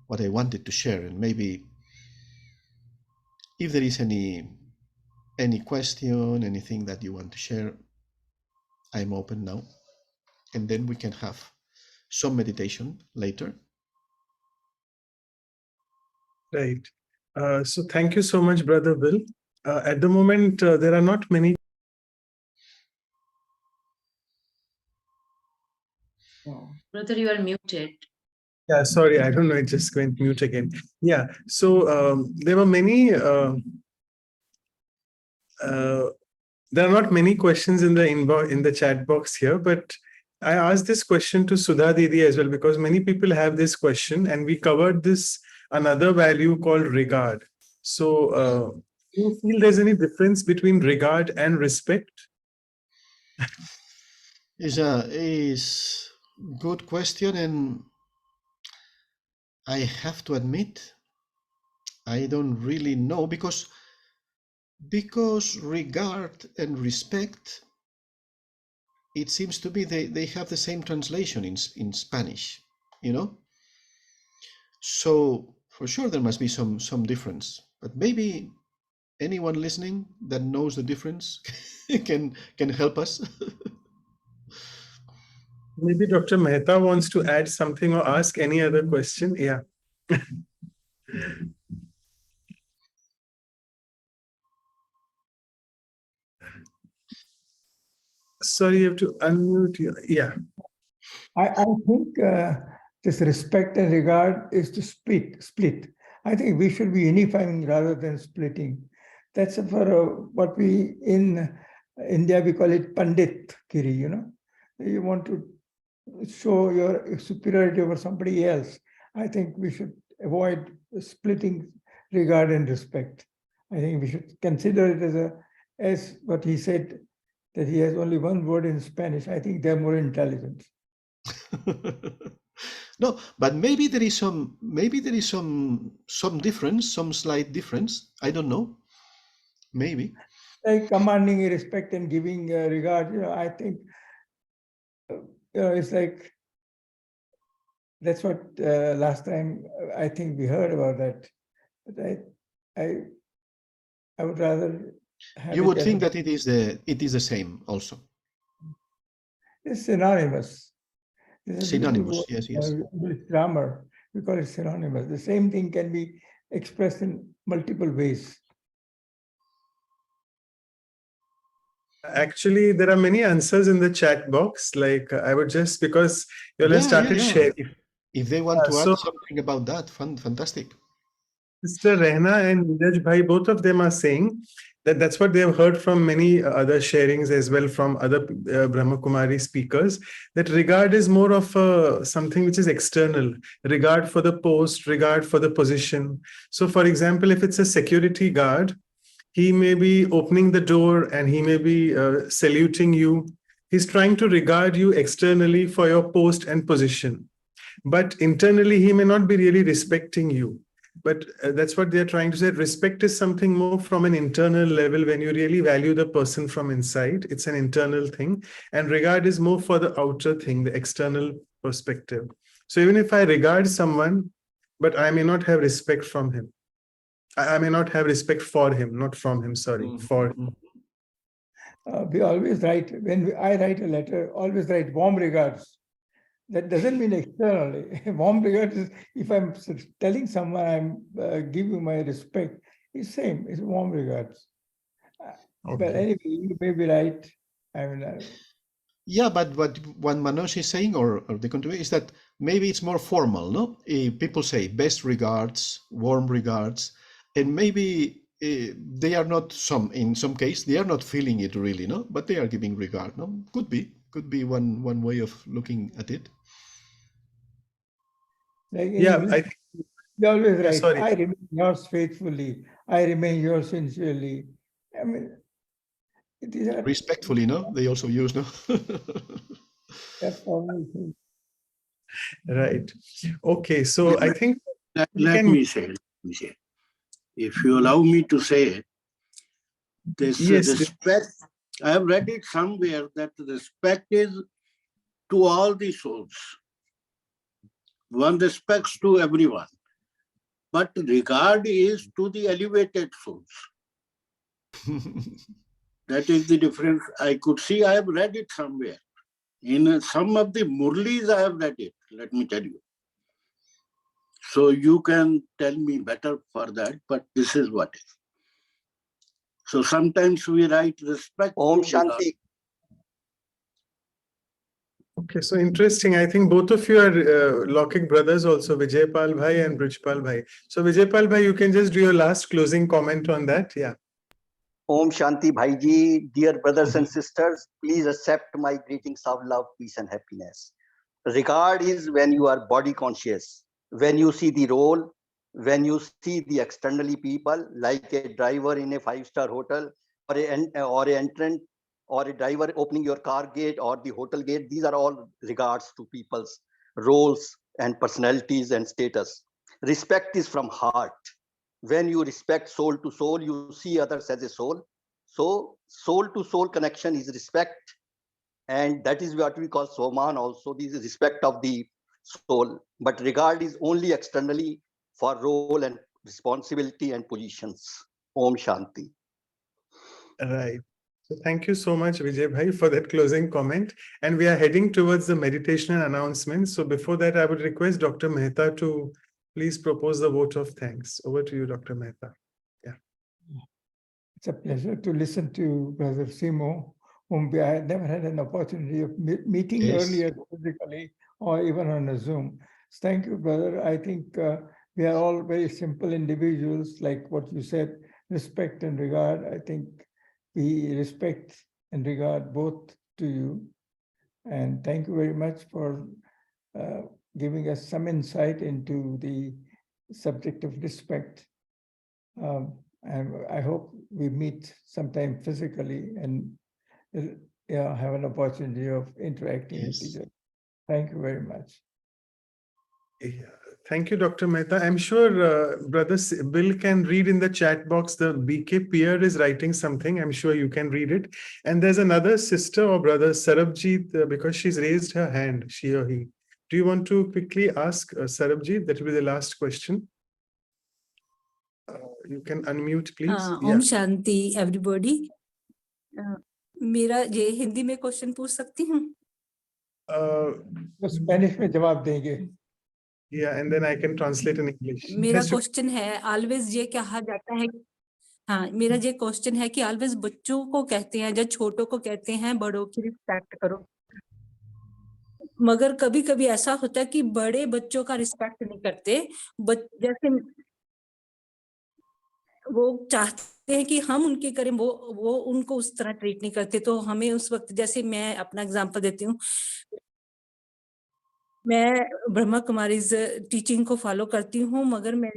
wanted to share. And maybe if there is any question, anything that you want to share, I'm open now. And then we can have some meditation later. Right. So thank you so much, Brother Bill. At the moment, there are not many. Brother, you are muted. Yeah, sorry, I don't know. It just went mute again. Yeah. So there were many. There are not many questions in the chat box here, but I asked this question to Sudha Didi as well, because many people have this question, and we covered this another value called regard. So do you feel there's any difference between regard and respect? Is a good question, and I have to admit I don't really know, because regard and respect, it seems to be they have the same translation in Spanish, you know. So for sure there must be some difference, but maybe anyone listening that knows the difference can help us. Maybe Dr. Mehta wants to add something or ask any other question. Yeah. Sorry, you have to unmute you. Yeah. I think this respect and regard is to split. I think we should be unifying rather than splitting. That's for what we in India we call it Pandit Kiri, you know. You want to show your superiority over somebody else. I think we should avoid splitting regard and respect. I think we should consider it as what he said, that he has only one word in Spanish. I think they're more intelligent. No, but maybe there is some difference, some slight difference. I don't know. Maybe. Like commanding respect and giving regard, you know, I think it's like that's what last time I think we heard about that. But I would rather have you it would as think that it is the same also. It's synonymous. Synonymous, yes. Grammar, we call it synonymous. The same thing can be expressed in multiple ways. Actually, there are many answers in the chat box. Like I would just, because you all have started sharing. If they want to add something about that, fantastic. Mr. Rehna and Neeraj Bhai, both of them are saying that that's what they have heard from many other sharings as well from other Brahma Kumari speakers, that regard is more of something which is external, regard for the post, regard for the position. So for example, if it's a security guard, He may be opening the door and he may be saluting you. He's trying to regard you externally for your post and position. But internally, he may not be really respecting you. But that's what they're trying to say. Respect is something more from an internal level when you really value the person from inside. It's an internal thing. And regard is more for the outer thing, the external perspective. So even if I regard someone, but I may not have respect from him. I may not have respect for him, not from him, sorry, for him. We always write, I write a letter, always write warm regards. That doesn't mean externally. Warm regards is if I'm telling someone I'm give you my respect, it's same, it's warm regards. But anyway, you may be right. I mean, yeah, but what Manoj is saying, or the contribution, is that maybe it's more formal, no? People say best regards, warm regards, and maybe they are not in some case, they are not feeling it really, no? But they are giving regard, no? Could be one way of looking at it. Like yeah, English, they always write, sorry. I remain yours faithfully, I remain yours sincerely. I mean, it is respectfully, no? They also use, no? That's all. Right. Okay, so I think let me say, if you allow me to say, this respect, I have read it somewhere that respect is to all the souls. One respects to everyone, but regard is to the elevated souls. That is the difference. I could see, I have read it somewhere. In some of the Murlis, I have read it, let me tell you. So you can tell me better for that, but this is what is. So sometimes we write respect. Om Shanti. Okay, so interesting. I think both of you are Lokik brothers also, Vijaypal Bhai and Brijpal Bhai. So Vijaypal Bhai, you can just do your last closing comment on that. Yeah. Om Shanti Bhai Ji, dear brothers and sisters, please accept my greetings of love, peace and happiness. Regard is when you are body conscious, when you see the role, when you see the externally people, like a driver in a 5-star hotel, or an entrant, or a driver opening your car gate or the hotel gate. These are all regards to people's roles and personalities and status. Respect is from heart. When you respect soul to soul, you see others as a soul. So soul to soul connection is respect. And that is what we call Soman also, this is respect of the soul. But regard is only externally for role and responsibility and positions. Om Shanti. Right. So thank you so much, Vijay Bhai, for that closing comment. And we are heading towards the meditation and announcements. So before that, I would request Dr. Mehta to please propose the vote of thanks. Over to you, Dr. Mehta. Yeah. It's a pleasure to listen to Brother Simo, whom I had never had an opportunity of meeting earlier physically or even on a Zoom. So thank you, brother. I think we are all very simple individuals, like what you said, respect and regard. I think we respect and regard both to you. And thank you very much for giving us some insight into the subject of respect. And I hope we meet sometime physically and have an opportunity of interacting with each other. Thank you very much. Yeah. Thank you, Dr. Mehta. I'm sure Brother Bill can read in the chat box. The BK Peer is writing something. I'm sure you can read it. And there's another sister or brother, Sarabjit, because she's raised her hand, she or he. Do you want to quickly ask Sarabjit? That will be the last question. You can unmute, please. Om Shanti, everybody. मेरा ये हिंदी में question पूछ सकती हूँ? Spanish में जवाब देंगे. Yeah, and then I can translate in English. मेरा क्वेश्चन है, always ये कहा जाता है, हाँ, मेरा ये क्वेश्चन है कि always बच्चों को कहते हैं, जब छोटों को कहते हैं बड़ों की रिस्पेक्ट करो, मगर कभी-कभी ऐसा होता है कि बड़े बच्चों का रिस्पेक्ट नहीं करते, जैसे वो चाहते हैं कि हम उनके करें, वो उनको उस तरह ट्रीट नहीं करते, तो हमें उस वक्त, जैसे मैं अपना एग्जांपल देती हूँ, मैं ब्रह्मा कुमारीज टीचिंग को फॉलो करती हूँ, मगर मैं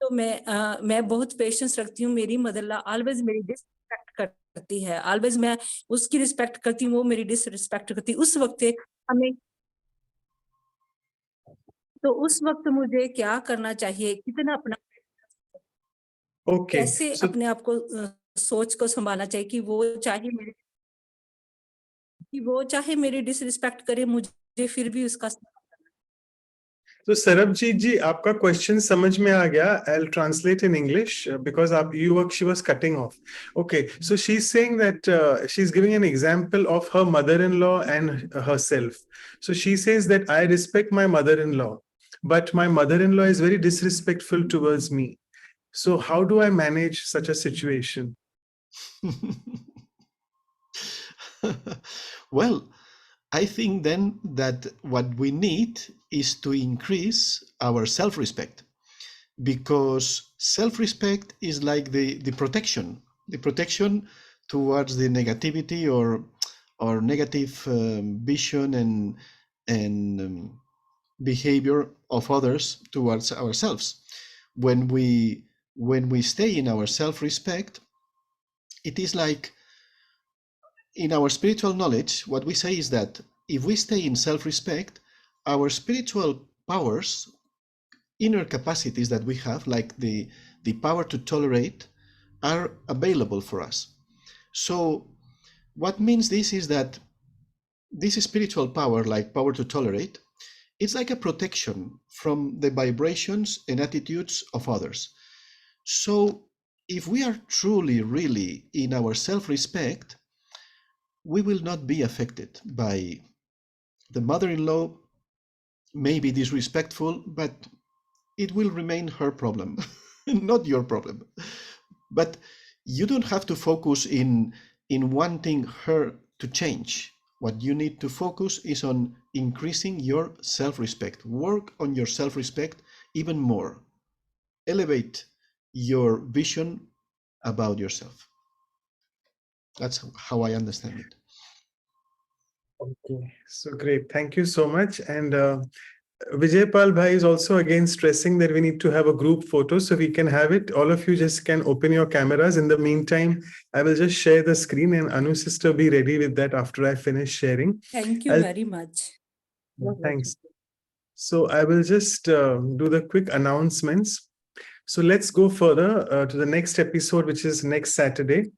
तो मैं बहुत पेशेंस रखती हूँ. मेरी मदर ऑलवेज मेरी डिसरिस्पेक्ट करती है. ऑलवेज मैं उसकी रिस्पेक्ट करती हूँ, वो मेरी डिसरिस्पेक्ट करती है. उस वक्त मुझे क्या करना चाहिए, कितना अपना Okay. कैसे So अपने आप को सोच को संभालना चाहिए कि वो चाहे मेरी डिसरिस्पेक्ट करे, मुझे फिर भी उसका. So Sarabjit ji, आपका question समझ में आ गया. I'll translate in English because she was cutting off. Okay, so she's saying that she's giving an example of her mother-in-law and herself. So she says that I respect my mother-in-law, but my mother-in-law is very disrespectful towards me. So how do I manage such a situation? Well, I think then that what we need is to increase our self-respect, because self-respect is like the protection towards the negativity or negative vision and behavior of others towards ourselves. When we stay in our self-respect, it is like, in our spiritual knowledge, what we say is that if we stay in self-respect, our spiritual powers, inner capacities that we have, like the power to tolerate, are available for us. So what means this is that this spiritual power, like power to tolerate, it's like a protection from the vibrations and attitudes of others. So if we are truly, really in our self-respect, we will not be affected by the mother-in-law may be disrespectful, but it will remain her problem, not your problem. But you don't have to focus in wanting her to change. What you need to focus is on increasing your self-respect. Work on your self-respect even more. Elevate your vision about yourself. That's how I understand it. Okay, so great. Thank you so much. And Vijay Pal Bhai is also again stressing that we need to have a group photo, so we can have it. All of you just can open your cameras. In the meantime, I will just share the screen, and Anu sister, be ready with that after I finish sharing. Thank you very much. Thanks. So I will just do the quick announcements. So let's go further to the next episode, which is next Saturday,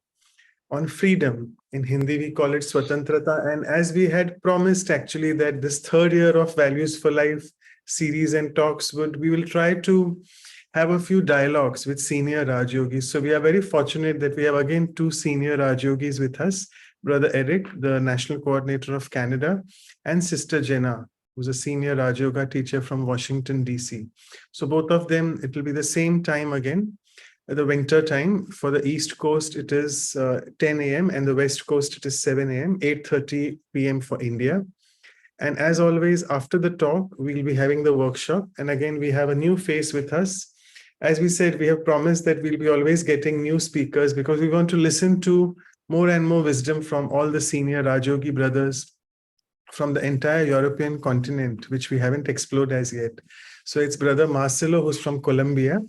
on freedom. In Hindi, we call it Swatantrata. And as we had promised, actually, that this third year of Values for Life series and talks we will try to have a few dialogues with senior Raj Yogis. So we are very fortunate that we have again two senior Raj Yogis with us, Brother Eric, the National Coordinator of Canada, and Sister Jenna, who's a senior Raj Yoga teacher from Washington, DC. So both of them, it will be the same time again. The winter time. For the East Coast, it is 10 a.m. and the West Coast, it is 7 a.m., 8:30 p.m. for India. And as always, after the talk, we'll be having the workshop. And again, we have a new face with us. As we said, we have promised that we'll be always getting new speakers because we want to listen to more and more wisdom from all the senior Rajogi brothers from the entire European continent, which we haven't explored as yet. So it's Brother Marcelo, who's from Colombia.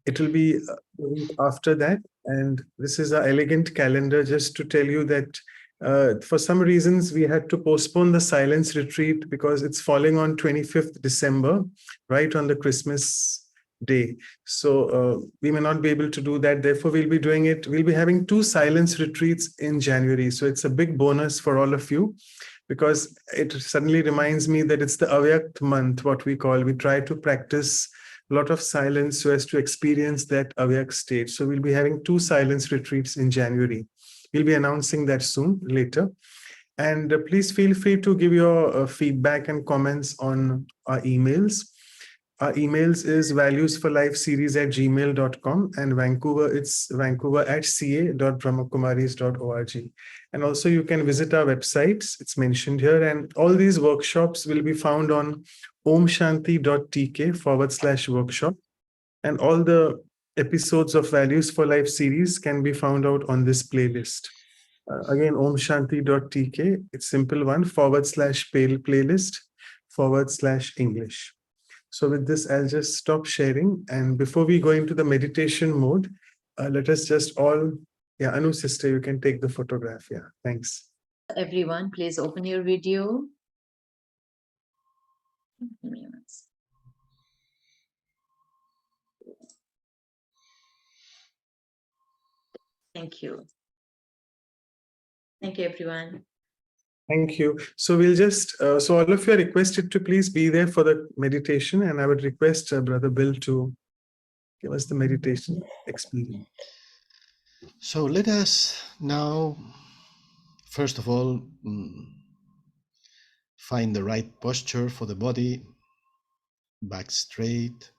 It will be a week after that. And this is our elegant calendar just to tell you that for some reasons, we had to postpone the silence retreat because it's falling on 25th December, right on the Christmas day. So we may not be able to do that. Therefore, we'll be doing it. We'll be having two silence retreats in January. So it's a big bonus for all of you because it suddenly reminds me that it's the Avyakt month, what we call. We try to practice a lot of silence so as to experience that Avyak state. So we'll be having two silence retreats in January. We'll be announcing that soon, later. And please feel free to give your feedback and comments on our emails. Our emails is valuesforlifeseries@gmail.com, and Vancouver, it's vancouver@ca.brahmakumaris.org. And also you can visit our websites, it's mentioned here. And all these workshops will be found on omshanti.tk/workshop. And all the episodes of Values for Life series can be found out on this playlist. Again, omshanti.tk, it's simple one, /playlist/English. So with this, I'll just stop sharing. And before we go into the meditation mode, let us just all, yeah, Anu sister, you can take the photograph. Yeah, thanks. Everyone, please open your video. Thank you. Thank you, everyone. Thank you. So we'll just, so all of you are requested to please be there for the meditation, and I would request Brother Bill to give us the meditation experience. So let us now, first of all, find the right posture for the body, back straight,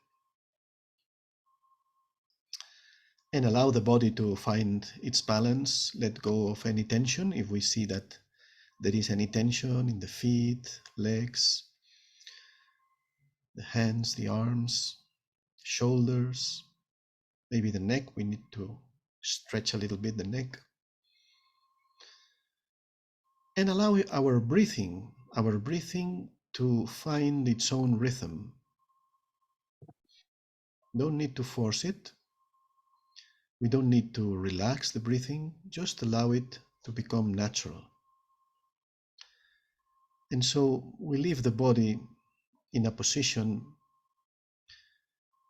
and allow the body to find its balance. Let go of any tension if we see that there is any tension in the feet, legs, the hands, the arms, shoulders, maybe the neck. We need to stretch a little bit the neck. And allow our breathing to find its own rhythm. Don't need to force it. We don't need to relax the breathing, just allow it to become natural. And so we leave the body in a position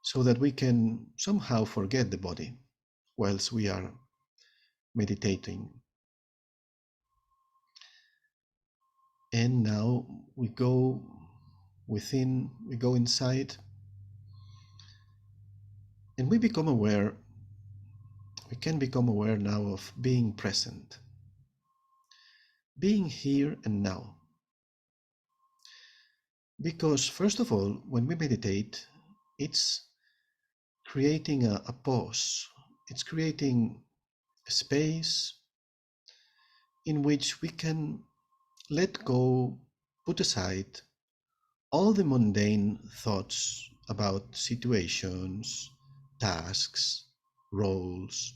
so that we can somehow forget the body whilst we are meditating. And now we go within, we go inside, and we become aware. We can become aware now of being present, being here and now. Because first of all, when we meditate, it's creating a pause. It's creating a space in which we can let go, put aside all the mundane thoughts about situations, tasks, roles.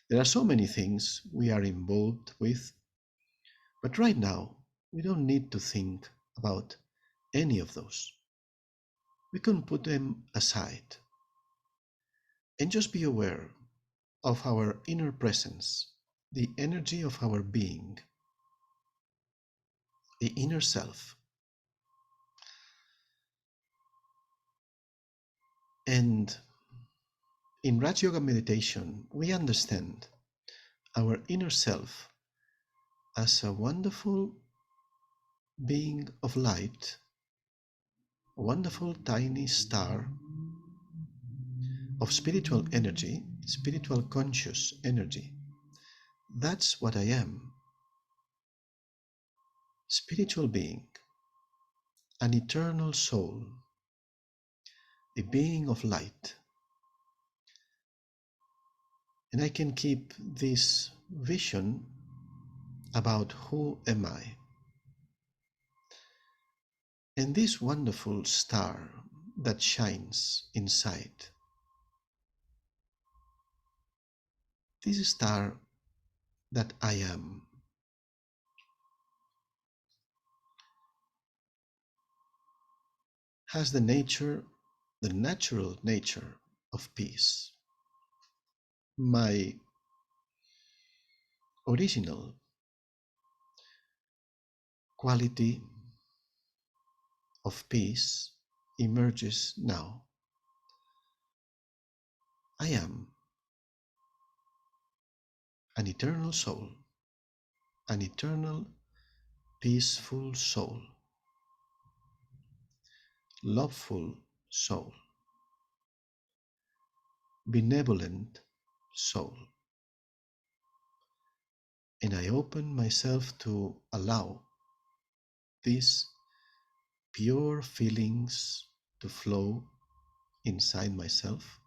There are so many things we are involved with, but right now we don't need to think about any of those. We can put them aside and just be aware of our inner presence, the energy of our being, the inner self. And in Raj Yoga meditation, we understand our inner self as a wonderful being of light, a wonderful tiny star of spiritual energy, spiritual conscious energy. That's what I am. Spiritual being, an eternal soul, a being of light. And I can keep this vision about who am I. And this wonderful star that shines inside, this star that I am, has the natural nature of peace. My original quality of peace emerges now. I am an eternal soul, an eternal peaceful soul, loveful soul, benevolent soul. And I open myself to allow these pure feelings to flow inside myself,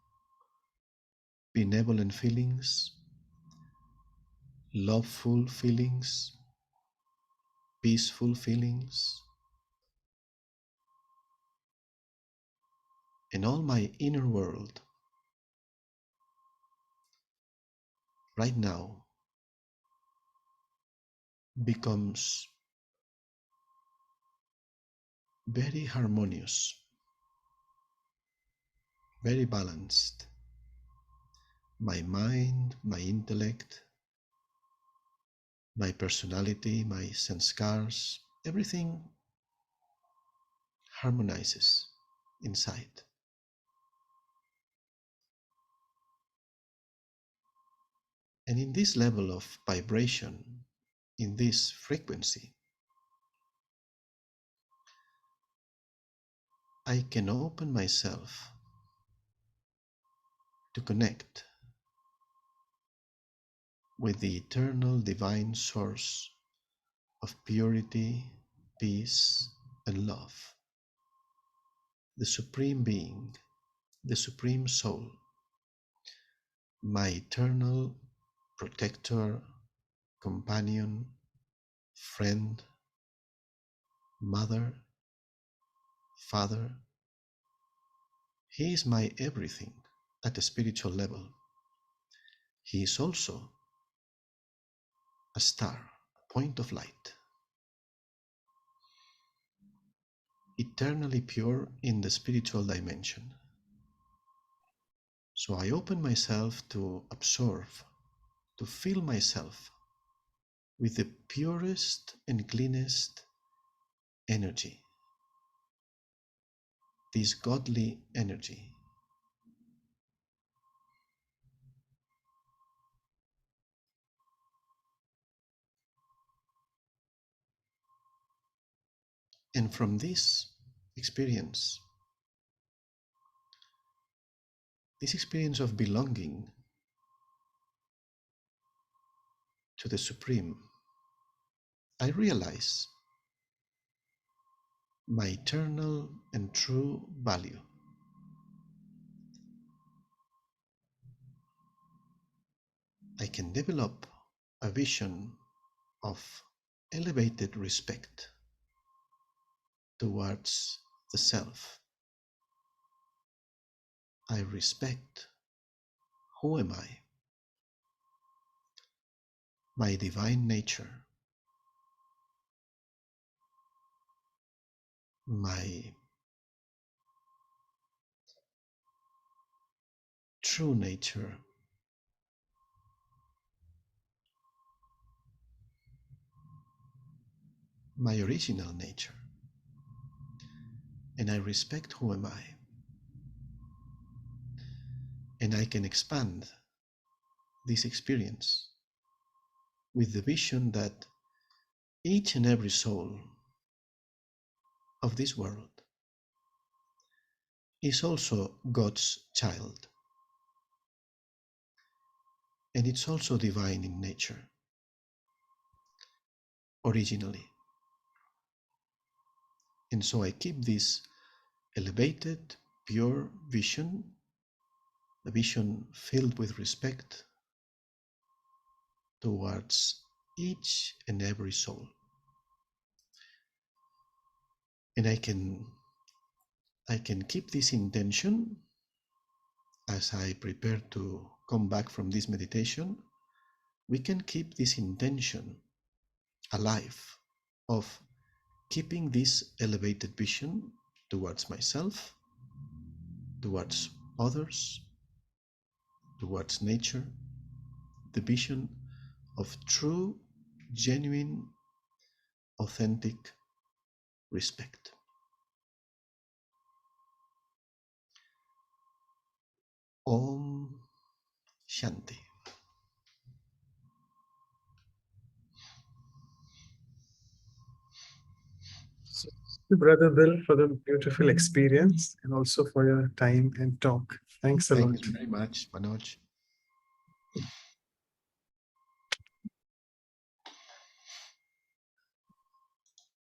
benevolent feelings, loveful feelings, peaceful feelings, and all my inner world right now becomes very harmonious, very balanced. My mind, my intellect, my personality, my sanskars, everything harmonizes inside. And in this level of vibration, in this frequency, I can open myself to connect with the eternal divine source of purity, peace, and love, the Supreme Being, the Supreme Soul, my eternal protector, companion, friend, mother, father. He is my everything at a spiritual level. He is also a star, a point of light, eternally pure in the spiritual dimension. So I open myself to absorb, to fill myself with the purest and cleanest energy, this godly energy. And from this experience of belonging to the Supreme, I realize my eternal and true value. I can develop a vision of elevated respect towards the self. I respect who am I, my divine nature, my true nature, my original nature, and I respect who am I. And I can expand this experience with the vision that each and every soul of this world is also God's child. And it's also divine in nature, originally. And so I keep this elevated, pure vision, a vision filled with respect towards each and every soul. And I can keep this intention as I prepare to come back from this meditation. We can keep this intention alive of keeping this elevated vision towards myself, towards others, towards nature, the vision of true, genuine, authentic respect. Om Shanti. So, thank you, Brother Bill, for the beautiful experience and also for your time and talk. Thanks a lot. Thank you very much, Manoj.